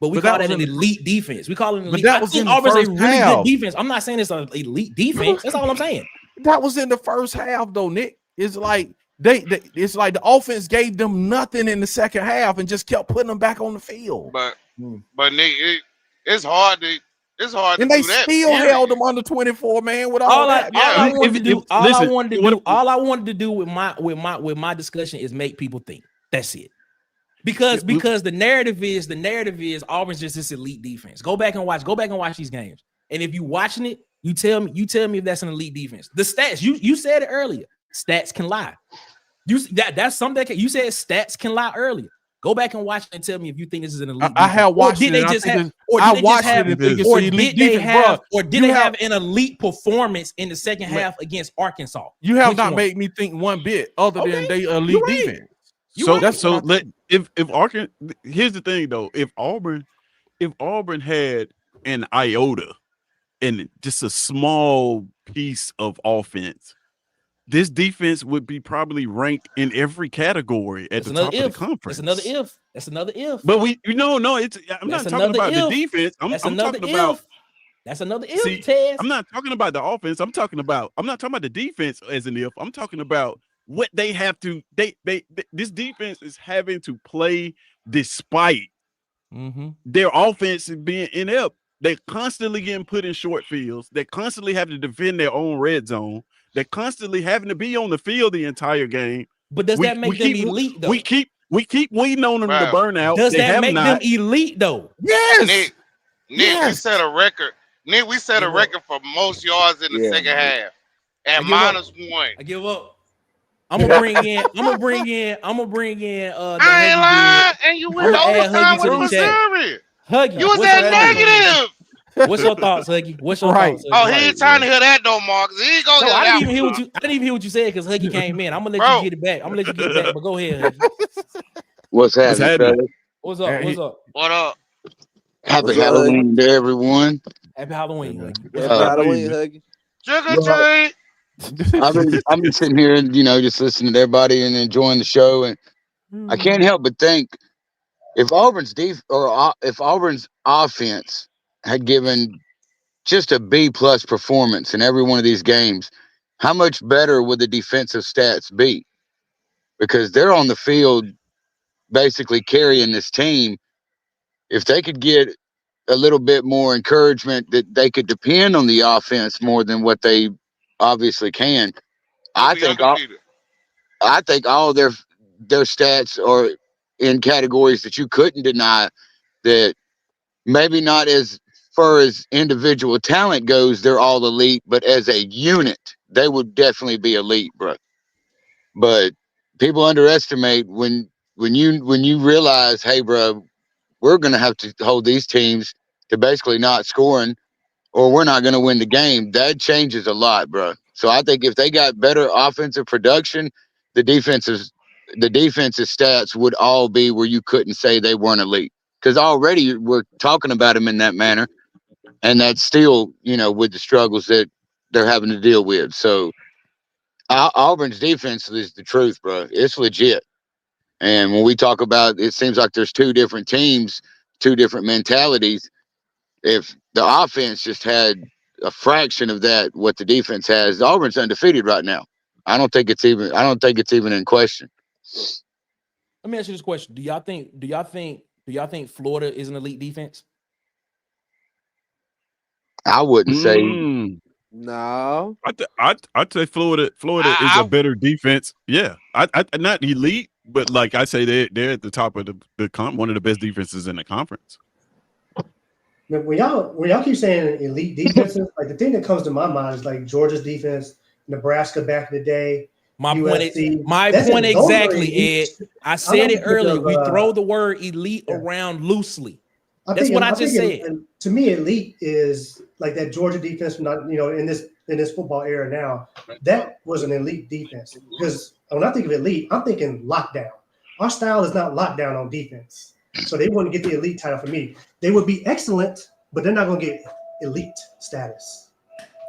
But we call that an elite defense. We call it an elite. That was in the first half. Good defense. I'm not saying it's an elite defense. That's all I'm saying. That was in the first half, though, Nick. It's like it's like the offense gave them nothing in the second half and just kept putting them back on the field. But Nick, it's hard to and they still held them under 24, man. With all I wanted to do with my discussion is make people think. That's it. Because the narrative is Auburn's just this elite defense. Go back and watch these games. And if you watching it, you tell me if that's an elite defense. The stats, you said it earlier. Stats can lie. That's something that you said stats can lie earlier. Go back and watch it and tell me if you think this is an elite defense. I have watched it. Or did they have an elite performance in the second half against Arkansas? You have not made me think one bit other than they elite defense. If Arkansas, here's the thing though, if Auburn had an iota and just a small piece of offense, this defense would be probably ranked in every category at the top of the conference. That's another if. But I'm not talking about the defense. I'm talking about. That's another if. See, Tez. I'm not talking about the offense. I'm not talking about the defense as an if. I'm talking about what they have to. This defense is having to play despite their offense being inept. They're constantly getting put in short fields. They constantly have to defend their own red zone. They're constantly having to be on the field the entire game. But does that make them elite though? We keep waiting on them to burn out. Does that make them elite though? Yes. Nick, we set a record. Nick, we set a record for most yards in the second half at -1. I give up. I'm gonna bring in. I ain't lying, and you went overtime with Missouri. Huggy, you was at negative. What's your thoughts, Huggy? What's your thoughts? Huggy? Oh, he ain't trying to hear that no more. Cause he ain't gonna hear I that. didn't even hear what you said because Huggy came in. I'm gonna let you get it back. But go ahead, Huggy. What's happening? What's up? What up? Happy Halloween to everyone. Happy Halloween, Huggy. Happy Halloween, Huggy. Trick or treat. I've been sitting here, just listening to everybody and enjoying the show, and I can't help but think if Auburn's offense had given just a B+ performance in every one of these games, how much better would the defensive stats be? Because they're on the field basically carrying this team. If they could get a little bit more encouragement that they could depend on the offense more than what they obviously can, I think all their stats are in categories that you couldn't deny, that maybe not as far as individual talent goes, they're all elite, but as a unit, they would definitely be elite, bro. But people underestimate when you realize, hey, bro, we're going to have to hold these teams to basically not scoring, or we're not going to win the game. That changes a lot, bro. So I think if they got better offensive production, the defense's stats would all be where you couldn't say they weren't elite, because already we're talking about them in that manner, and that's still, with the struggles that they're having to deal with. So Auburn's defense is the truth, bro. It's legit. And when we talk about, it seems like there's two different teams, two different mentalities. If the offense just had a fraction of that, what the defense has, Auburn's undefeated right now. I don't think it's even in question. Let me ask you this question: Do y'all think Florida is an elite defense? I wouldn't say. No. I'd say Florida is a better defense. Yeah, I not elite, but like I say, they're at the top of the one of the best defenses in the conference. When y'all keep saying elite defenses, like the thing that comes to my mind is like Georgia's defense, Nebraska back in the day. My point exactly, Ed. I said it earlier. We throw the word elite around loosely. That's what I just said. To me, elite is like that Georgia defense. Not in this football era now. That was an elite defense, because when I think of elite, I'm thinking lockdown. Our style is not lockdown on defense, so they wouldn't get the elite title for me. They would be excellent, but they're not going to get elite status.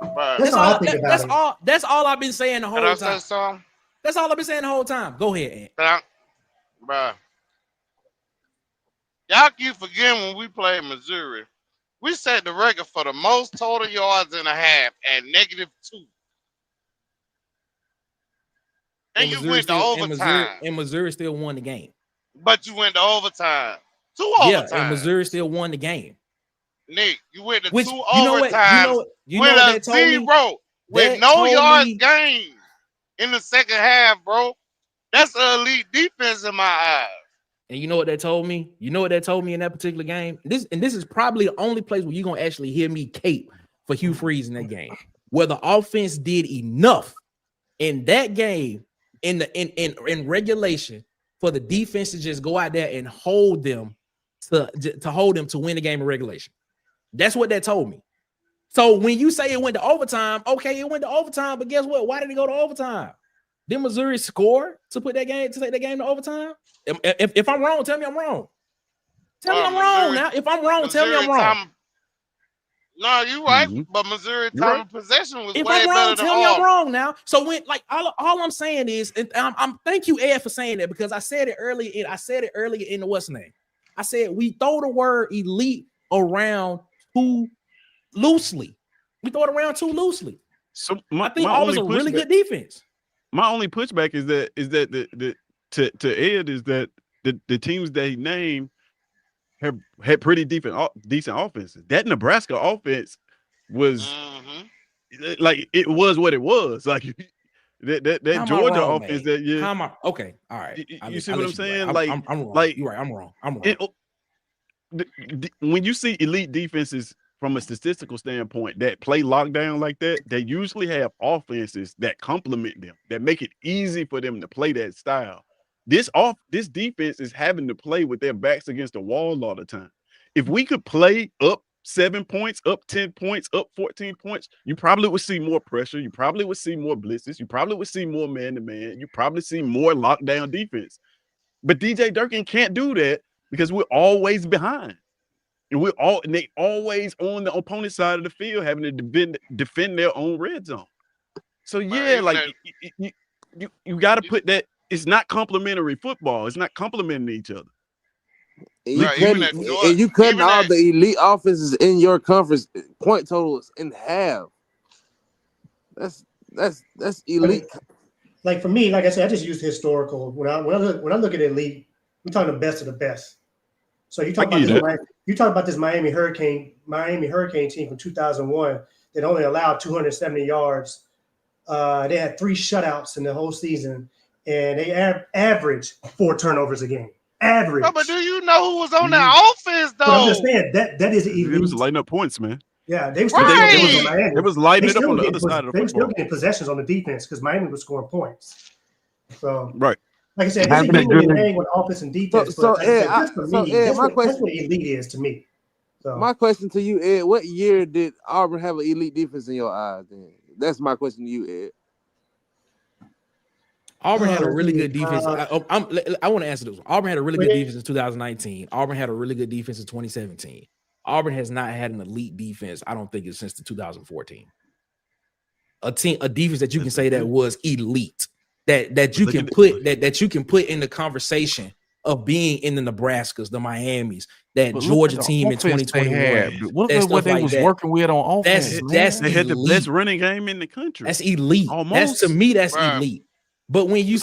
That's all I think about it. That's all I've been saying the whole time. That's all I've been saying the whole time. Go ahead, Ed. Bro. Y'all keep forgetting when we played Missouri, we set the record for the most total yards in a half at -2. And you went to overtime. And Missouri still won the game. But you went to overtime. 2 overtimes. Yeah, and Missouri still won the game. Nick, you went to 2 overtimes with a 0 with no yards gained in the second half, bro. That's an elite defense in my eyes. And you know what that told me? You know what that told me in that particular game? This is probably the only place where you're gonna actually hear me cape for Hugh Freeze in that game, where the offense did enough in that game in regulation for the defense to just go out there and hold them to win the game in regulation. That's what that told me. So when you say it went to overtime, okay, it went to overtime, but guess what? Why did it go to overtime? Did Missouri score to take that game to overtime? If I'm wrong, tell me I'm wrong. Tell me I'm wrong now. If I'm wrong, tell me I'm wrong. No, you're right. But Missouri time of possession was if way I'm better wrong, than tell me I'm Auburn. wrong now. So when all I'm saying is, and I'm thank you, Ed, for saying that, because I said it earlier. In the what's name. I said we throw the word elite around too loosely. We throw it around too loosely. So I think Auburn's a really good defense. My only pushback is that to Ed is that the teams that he named have had pretty decent offenses. That Nebraska offense was like it was what it was. Like that Georgia offense that year. Okay, all right. You see what I'm saying? I'm wrong. Like You're right. I'm wrong. I'm wrong. When you see elite defenses from a statistical standpoint that play lockdown like that, they usually have offenses that complement them, that make it easy for them to play that style. This defense is having to play with their backs against the wall all the time. If we could play up 7 points, up 10 points, up 14 points, you probably would see more pressure. You probably would see more blitzes. You probably would see more man-to-man. You probably see more lockdown defense. But DJ Durkin can't do that because we're always behind. And they always on the opponent's side of the field having to defend their own red zone. So yeah, like you got to put that. It's not complementary football. It's not complementing each other. And you cutting all the elite offenses in your conference point totals in half. That's elite. Like for me, like I said, I just use historical. When I look at elite, we're talking the best of the best. So you talk about this Miami Hurricane team from 2001 that only allowed 270 yards. They had 3 shutouts in the whole season, and they averaged 4 turnovers a game. Average. No, but do you know who was on that offense though? But I'm just saying that is elite. It was lighting up points, man. Yeah, they were It was lighting it up on the other side of the football. They were still getting possessions on the defense because Miami was scoring points. So right. Like I said, it's a thing with offense and defense. That's what elite is to me. So my question to you, Ed, what year did Auburn have an elite defense in your eyes? Then that's my question to you, Ed. Auburn had a really good defense. I want to answer this one. Auburn had a really good defense in 2019. Auburn had a really good defense in 2017. Auburn has not had an elite defense, I don't think, it's since the 2014. A defense that you can say that was elite. That you can put in the conversation of being in the Nebraskas, the Miamis, that Georgia team in 2021. What they was working with on offense. They had the best running game in the country. That's elite. Almost. To me, that's elite. But when you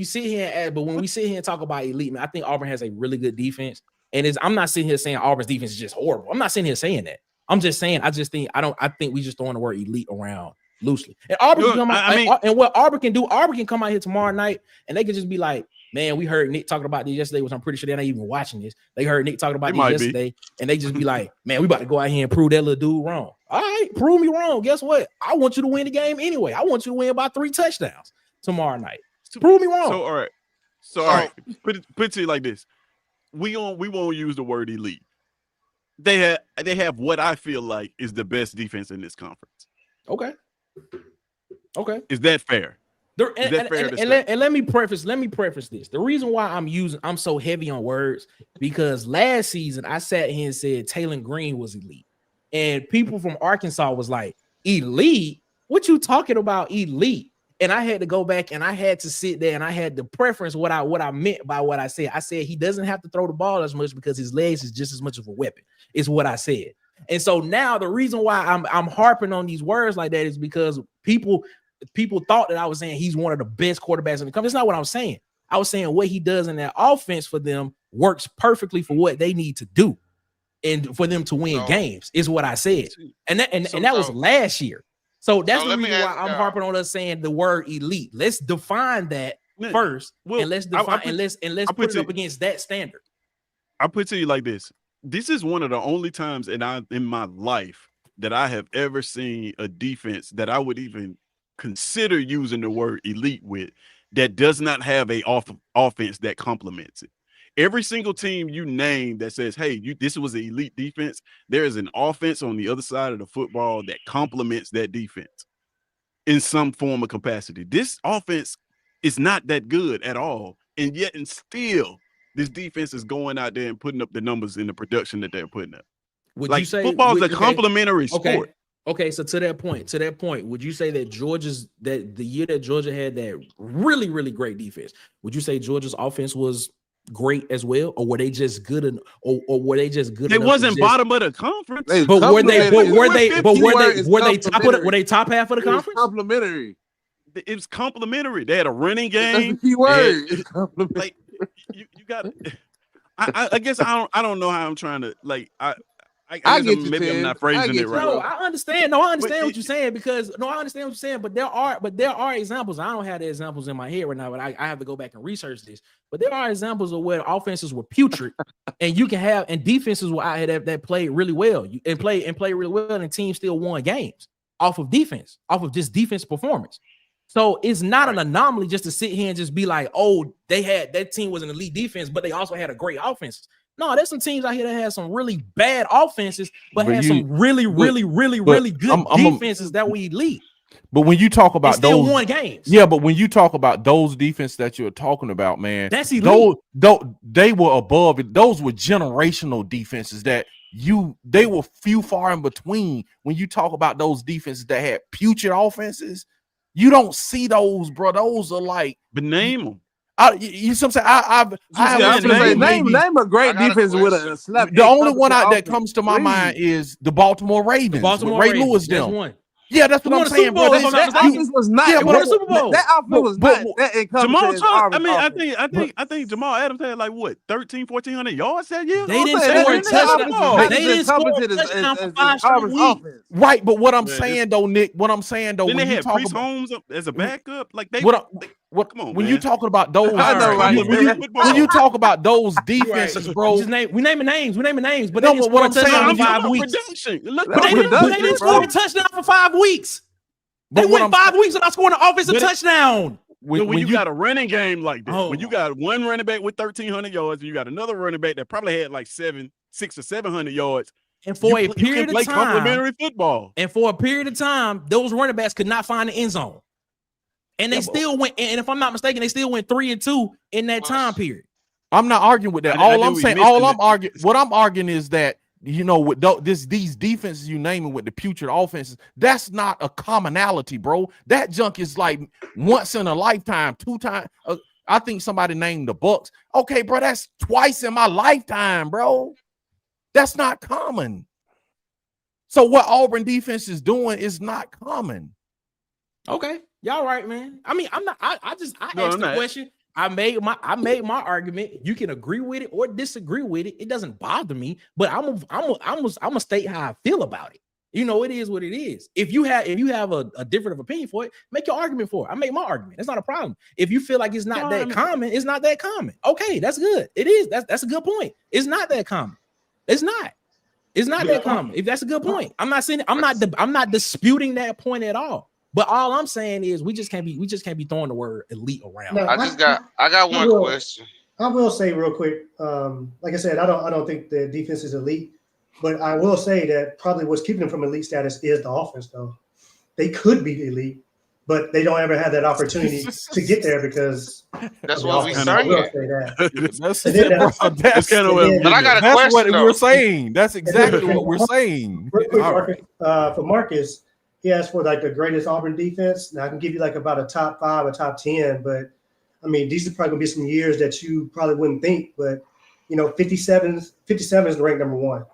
sit here and talk about elite, man, I think Auburn has a really good defense. And I'm not sitting here saying Auburn's defense is just horrible. I'm not sitting here saying that. I'm just saying I think we just throwing the word elite around loosely. And Auburn can come out, and what Auburn can do, Auburn can come out here tomorrow night and they can just be like, man, we heard Nick talking about this yesterday, which I'm pretty sure they're not even watching this. They heard Nick talking about this yesterday, and they just be like, man, we about to go out here and prove that little dude wrong. All right, prove me wrong. Guess what? I want you to win the game anyway. I want you to win by 3 touchdowns tomorrow night. Prove me wrong. So all right. Put it to you like this. We won't use the word elite. They have what I feel like is the best defense in this conference. Okay. Is that fair? And let me preface this. The reason why I'm so heavy on words, because last season I sat here and said Taylor Green was elite. And people from Arkansas was like, elite? What you talking about elite? And I had to go back and I had to sit there and I had to preference what I meant by what I said. I said he doesn't have to throw the ball as much because his legs is just as much of a weapon, is what I said. And so now the reason why I'm harping on these words like that is because people thought that I was saying he's one of the best quarterbacks in the country. That's not what I was saying. I was saying what he does in that offense for them works perfectly for what they need to do and for them to win games is what I said. And that was last year. So that's the reason why I'm harping on us saying the word elite. Let's define that first, Well, and let's I define put- and let's I put put it up you- against that standard. I put to you like this. This is one of the only times in my life that I have ever seen a defense that I would even consider using the word elite with that does not have a offense that complements it. Every single team you name that says, hey, this was an elite defense, there is an offense on the other side of the football that complements that defense in some form of capacity. This offense is not that good at all. And yet, and still, this defense is going out there and putting up the numbers in the production that they're putting up. Would Like, you say football is a okay, complementary okay, sport. okay. So to that point, would you say that the year that Georgia had that really, really great defense, would you say Georgia's offense was great as well, or were they just good or were they just good? They enough to wasn't just- bottom of the conference. But were they Complementary. top half of the It's conference? complimentary. It was complimentary. They had a running That's the game. key word. They had- like you got. I guess I don't know how I'm trying to like. I I guess get you, maybe I'm Ted. not I phrasing get it you, right. No, I understand. No, I understand But what you're saying because I understand what you're saying. But there are examples. I don't have the examples in my head right now, but I have to go back and research this. But there are examples of where offenses were putrid, and you can have and defenses were out here that played really well and play really well, and teams still won games off of defense, off of just defense performance. So it's not an anomaly just to sit here and just be like, oh, that team was an elite defense, but they also had a great offense. No, there's some teams out here that had some really bad offenses, but had some really good defenses that were elite. But when you talk And about still those, won games. yeah, but when you talk about those defense that you're talking about, man, That's elite. Those they were above it. Those were generational defenses that they were few far in between. When you talk about those defenses that had putrid offenses, you don't see those, bro. Those are like, But name them. you know what I'm saying? Name a great I got a defense with a question. slap. The only one that offense. comes to my Please. mind is the Baltimore Ravens. Baltimore with Ray Ravens, Lewis that's them. one. Yeah, that's Who what won I'm the saying, Super Bowl, bro. if I'm not That mistaken? offense was not. Yeah, Who won the Super Bowl? That offense was but- not that Jamal encompassing. Charles, I think Jamal Adams had like what 1,400 yards that year. They didn't saying, score a that offense is touchdown. not They as didn't score a encompassing touchdown for as 5 straight Auburn's weeks. offense. Right, but what I'm Man, saying though, Nick, what I'm saying though, Then when they you had talk Priest about Holmes as a backup. Like they what come on, when man. you talking about those, I know, right? when you talk about those defenses, bro. We naming names, but No, they didn't but score what a I'm saying, touchdown for I'm 5 weeks. Production. Look, But they didn't score a touchdown for 5 weeks. They But what went I'm 5 weeks without scoring an offensive But it- touchdown. when you got a running game like that, Oh when you my. got one running back with 1,300 yards, and you got another running back that probably had like 600 or 700 yards, And for a you can period play of time, complimentary football. those running backs could not find the end zone. And they still went, and if I'm not mistaken, they still went 3-2 in that time period. I'm not arguing with that. I All knew I'm we saying, missed all it. I'm arguing, what I'm arguing is that with these defenses you naming with the putrid offenses, that's not a commonality, bro. That junk is like once in a lifetime, 2 times. I think somebody named the Bucks. Okay, bro, that's twice in my lifetime, bro. That's not common. So what Auburn defense is doing is not common. Okay, y'all right, man. I mean, I'm not. I asked I'm the not. question. I made my argument. You can agree with it or disagree with it. It doesn't bother me. But I'm gonna state how I feel about it. It is what it is. If you have a different opinion for it, make your argument for it. I make my argument. That's not a problem. If you feel like it's not common, it's not that common. Okay, that's good. It is. That's a good point. It's not that common. It's not. It's not that common. If that's a good point, I'm not saying I'm not disputing that point at all. But all I'm saying is we just can't be throwing the word elite around. No, I got one question. I will say real quick, like I said, I don't think the defense is elite, but I will say that probably what's keeping them from elite status is the offense, though. They could be elite, but they don't ever have that opportunity to get there because That's of the what we offense. I will saying. say that. That's And then that's kind of But I got a that's question, what though. we're saying. That's exactly what we're saying. Real quick, All right. Marcus, for Marcus, he asked for like the greatest Auburn defense. Now I can give you like about a top 5 or top 10, but I mean, these are probably gonna be some years that you probably wouldn't think, but 57 is the rank number 1.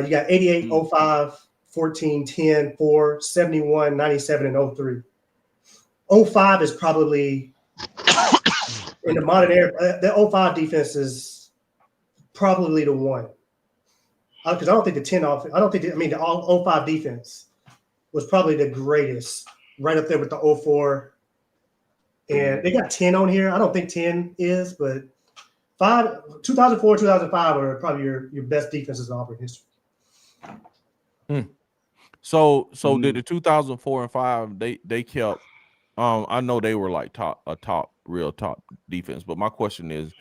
You got 88, 05, 14, 10, 4, 71, 97, and 03. 05 is probably in the modern era. The 05 defense is probably the one. Because I don't think the 10 off. I don't think. The 05 defense was probably the greatest, right up there with the 04 And they got 10 on here. I don't think 10 is, but 2004, 2005 are probably your best defenses in Auburn history. So did the 2004 and 5 they kept I know they were like real top defense, but my question is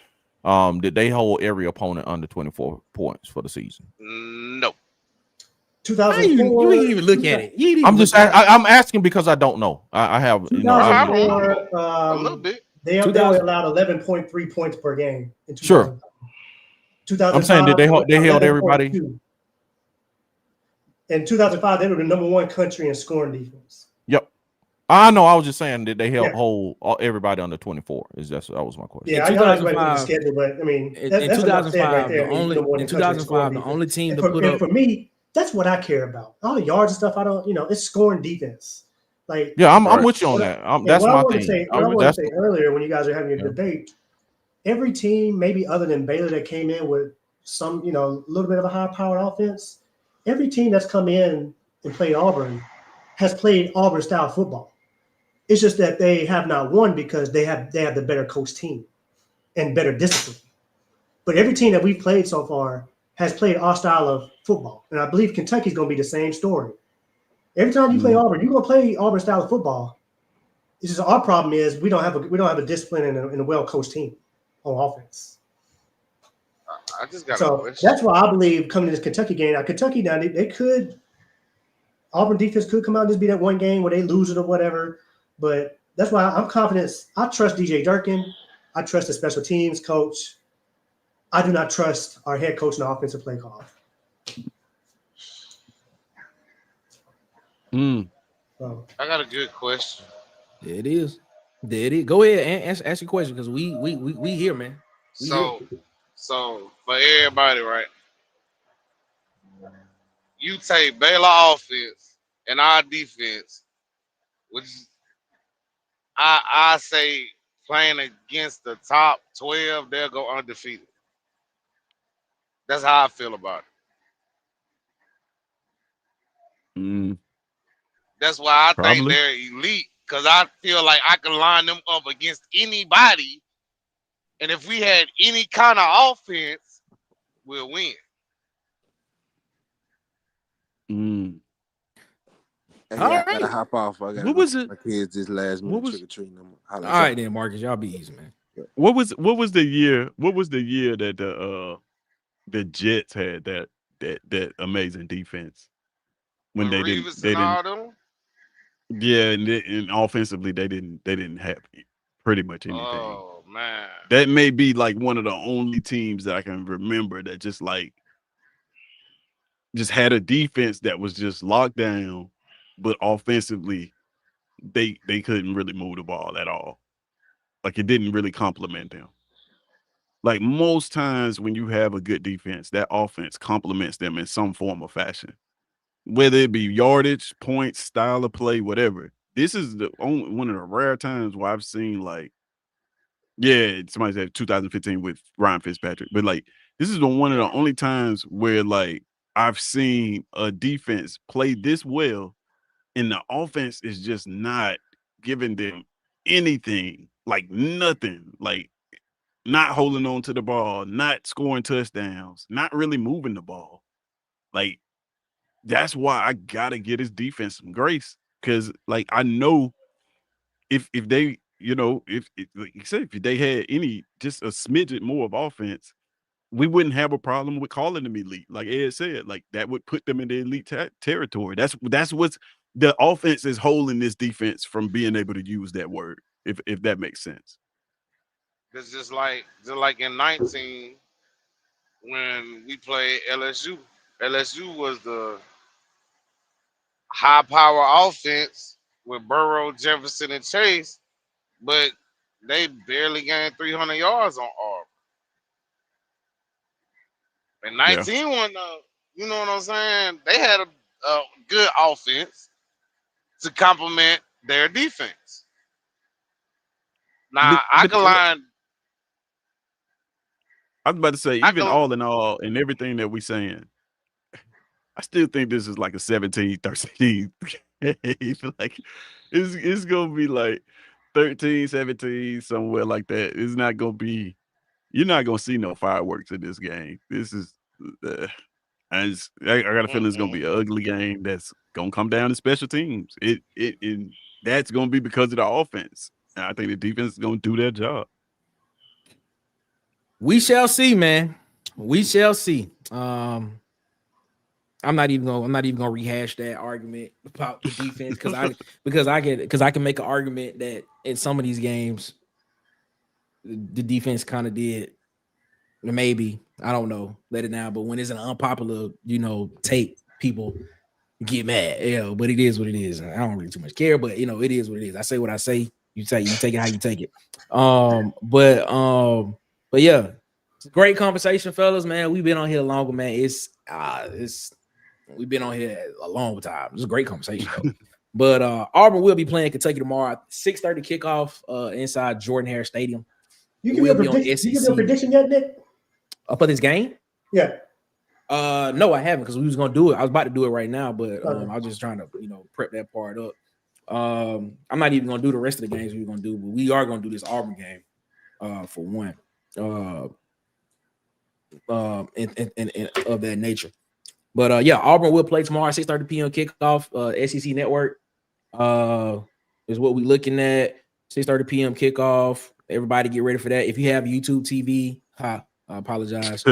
did they hold every opponent under 24 points for the season? No. 2004. You ain't even look at it. I'm asking because I don't know. I have I don't know. A little bit. They only allowed 11.3 points per game in 2005. Sure. 2005, I'm saying that they held everybody. In 2005, they were the #1 country in scoring defense. Yep. I know. I was just saying that they hold everybody under 24. That was my question. Yeah, I know the schedule, but I mean, that's 2005, right there. In 2005, the only team to put up. For me, that's what I care about. All the yards and stuff, I don't, it's scoring defense. Like, yeah, I'm with you on that. That's my thing. What I want to say earlier when you guys are having your debate, every team, maybe other than Baylor, that came in with some, a little bit of a high-powered offense, every team that's come in and played Auburn has played Auburn-style football. It's just that they have not won because they have the better coach team and better discipline. But every team that we've played so far has played our style of football, and I believe Kentucky's going to be the same story. Every time you play Auburn, you're going to play Auburn style of football. It's just our problem is we don't have a discipline and a well-coached team on offense. I just got a question. That's why I believe coming to this Kentucky game. Now, Kentucky, they could – Auburn defense could come out and just be that one game where they lose it or whatever. But that's why I'm confident. I trust DJ Durkin. I trust the special teams coach. I do not trust our head coach and offensive play call. I got a good question. There it is. Go ahead and ask your question because we here, man. So for everybody, right? You take Baylor offense and our defense, which I say playing against the top 12, they'll go undefeated. That's how I feel about it. That's why I think they're elite, because I feel like I can line them up against anybody, and if we had any kind of offense, we'll win. Hey, I gotta hop off. I got my kids this last minute trick or treating them. All right, then, Marcus, y'all be easy, man. What was the year? What was the year that the Jets had that amazing defense when they didn't? Yeah, and offensively they didn't have pretty much anything. Oh man, that may be like one of the only teams that I can remember that just had a defense that was just locked down, but offensively they couldn't really move the ball at all. Like it didn't really complement them. Like most times when you have a good defense, that offense complements them in some form or fashion. Whether it be yardage, points, style of play, whatever. This is the only one of the rare times where I've seen somebody said 2015 with Ryan Fitzpatrick, but this is one of the only times where I've seen a defense play this well and the offense is just not giving them anything, nothing, not holding on to the ball, not scoring touchdowns, not really moving the ball. That's why I gotta get his defense some grace, because I know if they, if like you said, if they had just a smidget more of offense, we wouldn't have a problem with calling them elite. Like Ed said, that would put them in the elite territory. That's what's the offense is holding this defense from being able to use that word, if that makes sense. It's just like in 19 when we played LSU. LSU was the high power offense with Burrow, Jefferson, and Chase, but they barely gained 300 yards on Auburn. And 19 won you know what I'm saying? They had a good offense to complement their defense. Now I was about to say, all in all, and everything that we saying, I still think this is like a 17-13. It's gonna be 13, 17, somewhere like that. It's not gonna be. You're not gonna see no fireworks in this game. This is. I got a feeling it's gonna be an ugly game that's gonna come down to special teams. And that's gonna be because of the offense. And I think the defense is gonna do their job. We shall see, man. We shall see. I'm not even gonna rehash that argument about the defense because I can make an argument that in some of these games the defense kind of did maybe, I don't know, let it down. But when it's an unpopular, take, people get mad. But it is what it is. I don't really too much care, but it is what it is. I say what I say. You take it how you take it. But yeah, it's a great conversation, fellas. Man, we've been on here longer, man. We've been on here a long time. It's a great conversation, though. But Auburn will be playing Kentucky tomorrow, 6:30 kickoff inside Jordan-Hare Stadium. You give me a prediction yet, Nick? For this game? Yeah. No, I haven't, because we was gonna do it. I was about to do it right now, but I was just trying to prep that part up. I'm not even gonna do the rest of the games we're gonna do, but we are gonna do this Auburn game for one. And of that nature. But yeah, Auburn will play tomorrow, 6:30 p.m. kickoff. SEC Network is what we're looking at. 6:30 p.m. kickoff. Everybody get ready for that. If you have YouTube TV, I apologize.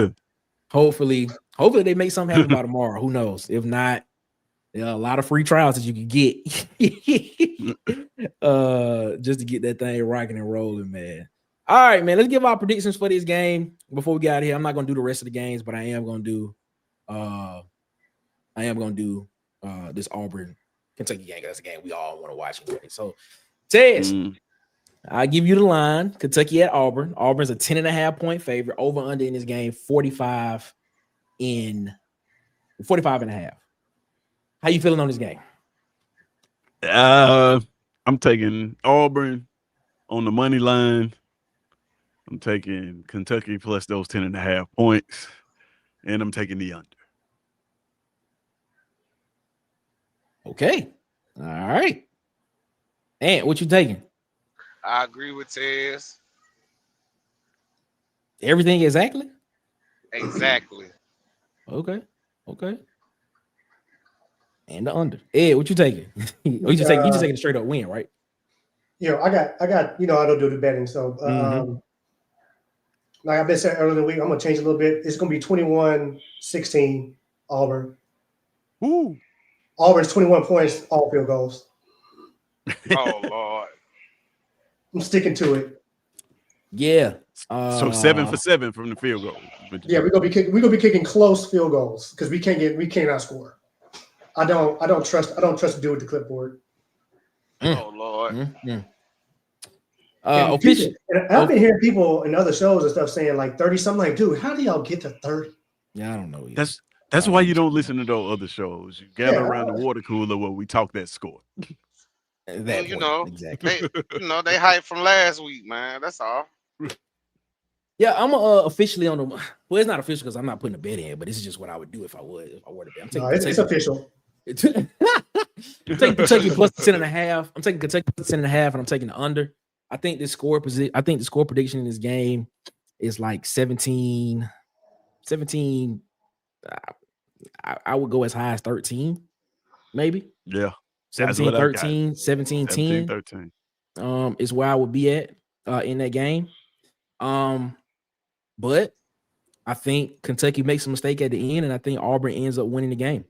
Hopefully they make something happen by tomorrow. Who knows? If not, there are a lot of free trials that you can get just to get that thing rocking and rolling, man. All right, man. Let's give our predictions for this game before we get out of here. I'm not gonna do the rest of the games, but I am gonna do this Auburn Kentucky game. That's a game we all want to watch anyway. So, Tez, I'll give you the line. Kentucky at Auburn. Auburn's a 10.5 point favorite. Over under in this game 45 and a half. How you feeling on this game? I'm taking Auburn on the money line. I'm taking Kentucky plus those 10.5 points, and I'm taking the under. Okay. All right. And what you taking? I agree with Tez. Everything exactly? Exactly. Okay. And the under. Ed, what you taking? You just taking a straight up win, right? I got I don't do the betting, so like I've been saying earlier in the week, I'm gonna change a little bit. It's gonna be 21-16 Auburn. Ooh. Auburn's 21 points, all field goals. Oh Lord. I'm sticking to it. Yeah. So 7 for 7 from the field goal. Yeah, we're gonna be kicking close field goals because we cannot score. I don't trust to do with the clipboard. Oh Lord. I've been hearing people in other shows and stuff saying like 30 something. Like, dude, how do y'all get to 30? Yeah, I don't know. That's why you don't listen to those other shows. You gather around the water cooler where we talk that score. Exactly. They hype from last week, man. That's all. Yeah, I'm officially on the. Well, it's not official because I'm not putting a bet in, but this is just what I would do if I were to bet. It's official. I'm taking Kentucky plus 10.5. I'm taking Kentucky plus 10.5, and I'm taking the under. I think the score prediction in this game is like 17. I would go as high as 13, maybe. Yeah. 17, 13, 17, 10. 13. Is where I would be at in that game. But I think Kentucky makes a mistake at the end, and I think Auburn ends up winning the game.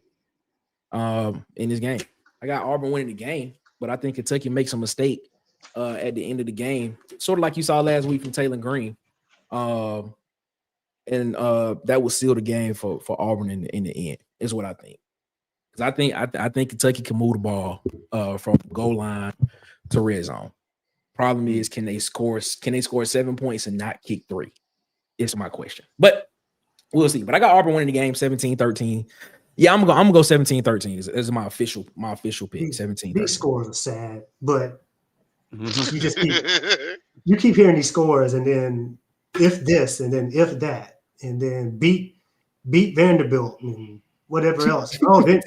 In this game, I got Auburn winning the game, but I think Kentucky makes a mistake at the end of the game, sort of like you saw last week from Taylor Green, and that will seal the game for Auburn in the end. Is what I think, because I think Kentucky can move the ball from goal line to red zone. Problem is, can they score 7 points and not kick 3? It's my question, but we'll see. But I got Auburn winning the game 17-13. Yeah, I'm gonna go 17-13. Is my official pick. 17. These scores are sad, but you just keep hearing these scores, and then if this, and then if that, and then beat Vanderbilt and whatever else. And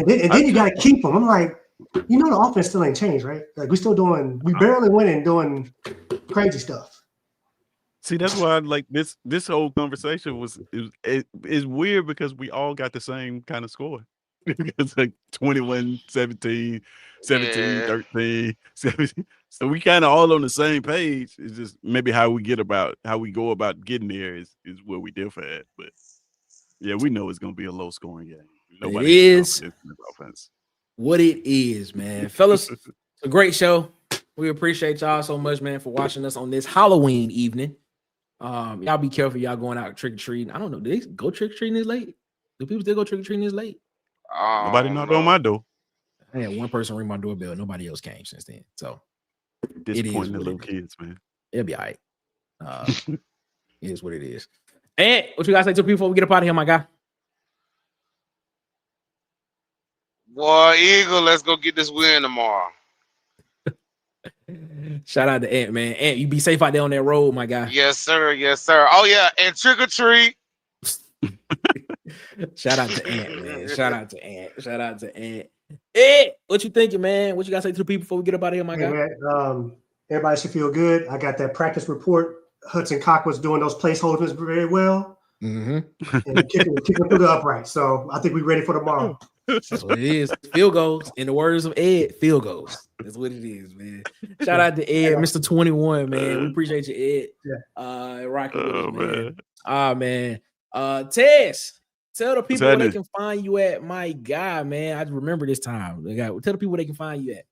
then you gotta keep them. I'm like, You know the offense still ain't changed, right? Like we barely winning, doing crazy stuff. See, that's why like this whole conversation is weird because we all got the same kind of score. It's like 21, 17, 17, Yeah. 13, 17. So we kind of all on the same page. It's just maybe how we go about getting there is where we differ at. But yeah, we know it's gonna be a low scoring game. Nobody has confidence in this offense. What it is, man. Fellas, it's a great show. We appreciate y'all so much, man, for watching us on this Halloween evening. Y'all be careful, y'all going out trick-or-treating. I don't know. Do they go trick-or-treating this late? Do people still go trick-or-treating this late? Nobody knocked on my door. I had one person ring my doorbell. Nobody else came since then. So disappointing the little kids, man. It'll be all right. It is what it is. And what you guys say to people before we get up out of here, my guy? Boy, Eagle, let's go get this win tomorrow. Shout out to Ant, man. Ant, you be safe out there on that road, my guy. Yes, sir. Yes, sir. Oh, yeah. And trick or treat. Shout out to Ant, man. Shout out to Ant. Shout out to Ant. Ed, what you thinking, man? What you got to say to the people before we get up out of here, my guy? Man, everybody should feel good. I got that practice report. Hudson Cock was doing those placeholders very well. Mm-hmm. And kicking through the upright. So I think we're ready for tomorrow. That's what it is. Field goals. In the words of Ed, field goals. That's what it is, man. Shout out to Ed, Mr. 21, man. We appreciate you, Ed. Yeah. Rocking with us, man. Tess, tell the people where they can find you at, my guy, man. I remember this time. Tell the people where they can find you at.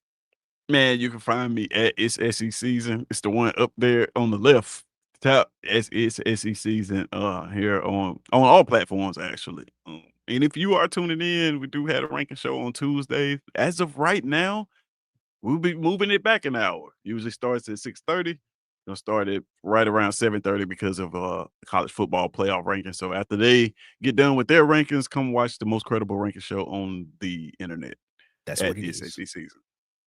Man, you can find me at It's SEC Season. It's the one up there on the left. Top it's SEC Season here on all platforms, actually. And if you are tuning in, we do have a ranking show on Tuesdays. As of right now, we'll be moving it back an hour. Usually starts at 6:30. It'll start at right around 7:30 because of college football playoff ranking. So after they get done with their rankings, come watch the most credible ranking show on the internet. That's what it is. SEC Season.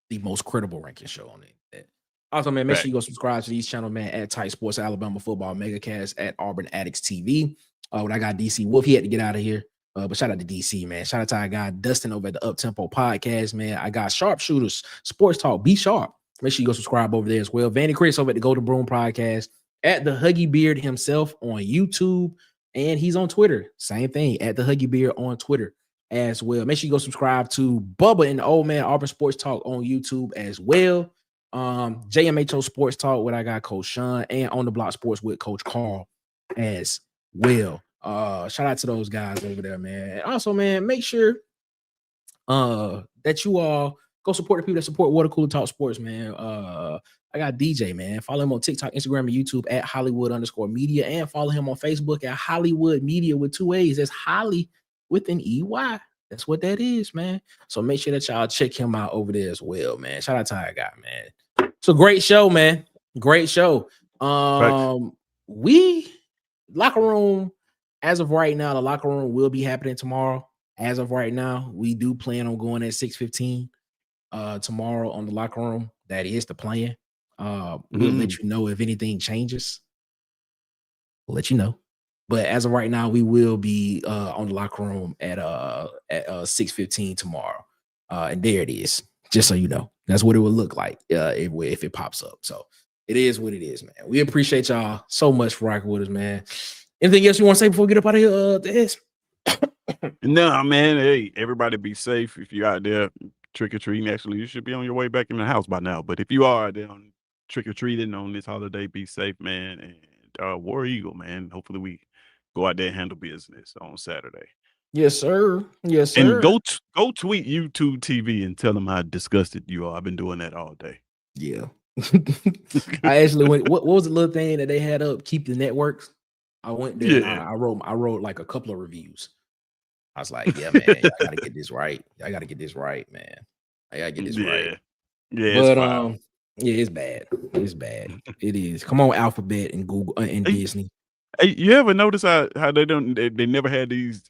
The most credible ranking show on the internet. Also, man, make sure you go subscribe to these channels, man, at Tight Sports, Alabama Football Megacast, at Auburn Addicts TV. When I got DC Wolf, he had to get out of here. But shout out to DC, man. Shout out to our guy Dustin over at the Uptempo Podcast, man. I got Sharpshooters Sports Talk. Be sharp. Make sure you go subscribe over there as well. Vanny Chris over at the Golden Broom Podcast, at the Huggy Beard himself on YouTube, and he's on Twitter. Same thing, at the Huggy Beard on Twitter as well. Make sure you go subscribe to Bubba and the Old Man Auburn Sports Talk on YouTube as well. JMHO Sports Talk with I got Coach Sean, and On the Block Sports with Coach Carl as well. Shout out to those guys over there, man. And also, man, make sure that you all go support the people that support Water Cooler Talk Sports, man. I got DJ, man. Follow him on TikTok, Instagram, and YouTube at Hollywood_media, and follow him on Facebook at Hollywood Media with 2 A's. That's Holly with an EY. That's what that is, man. So make sure that y'all check him out over there as well, man. Shout out to our guy, man. It's a great show, man. Great show. We locker room. As of right now, the locker room will be happening tomorrow. As of right now, we do plan on going at 6:15 tomorrow on the locker room. That is the plan. We'll let you know if anything changes. We'll let you know. But as of right now, we will be on the locker room at 6:15 tomorrow. And there it is. Just so you know, that's what it would look like if it pops up. So it is what it is, man. We appreciate y'all so much for rocking with us, man. Anything else you want to say before we get up out of here, Des? No, man. Hey, everybody be safe. If you're out there trick-or-treating, actually, you should be on your way back in the house by now. But if you are out there on trick-or-treating on this holiday, be safe, man. And War Eagle, man. Hopefully we go out there and handle business on Saturday. Yes, sir. Yes, sir. And go tweet YouTube TV and tell them how disgusted you are. I've been doing that all day. Yeah. I actually went. What was the little thing that they had up? Keep the networks. I went there. Yeah. I wrote like a couple of reviews. I was like, yeah, man, I gotta get this right. I gotta get this right, man. I gotta get this right. Yeah, but yeah, it's bad. It's bad. It is. Come on, Alphabet and Google and Disney. Hey, you ever notice how they never had these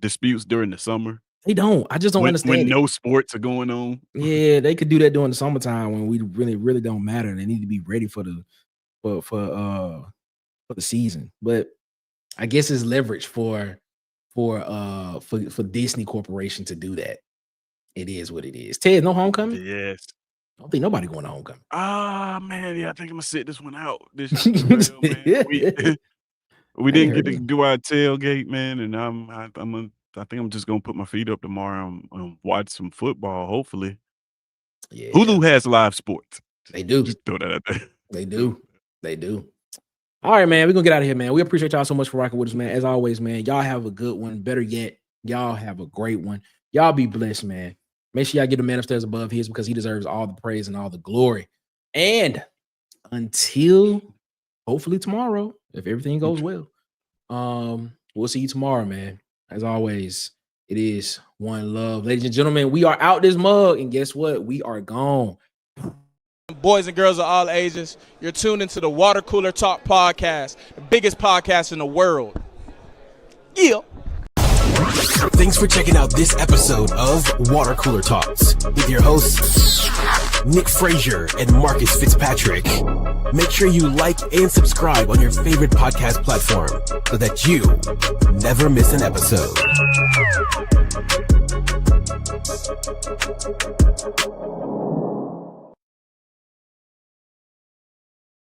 disputes during the summer? They don't. I just don't understand when it. no sports are going on. Yeah, they could do that during the summertime when we really don't matter. They need to be ready for the season. But I guess it's leverage for Disney Corporation to do that. It is what it is. Ted, no homecoming? Yes. I don't think nobody going to homecoming. Man, yeah, I think I'm gonna sit this one out. This real, man. We didn't get to do our tailgate, man, and I think I'm just gonna put my feet up tomorrow and watch some football. Hopefully, Yeah. Hulu has live sports. They do. Just throw that out there. They do. They do. All right, man. We're gonna get out of here, man. We appreciate y'all so much for rocking with us, man. As always, man. Y'all have a good one. Better yet, y'all have a great one. Y'all be blessed, man. Make sure y'all get the man upstairs above his because he deserves all the praise and all the glory. And until hopefully tomorrow, if everything goes well, we'll see you tomorrow, man. As always, it is one love. Ladies and gentlemen, we are out this mug, and guess what? We are gone. Boys and girls of all ages, you're tuned into the Water Cooler Talk podcast, the biggest podcast in the world. Yeah. Thanks for checking out this episode of Water Cooler Talks with your hosts, Nick Frazier and Marcus Fitzpatrick. Make sure you like and subscribe on your favorite podcast platform so that you never miss an episode.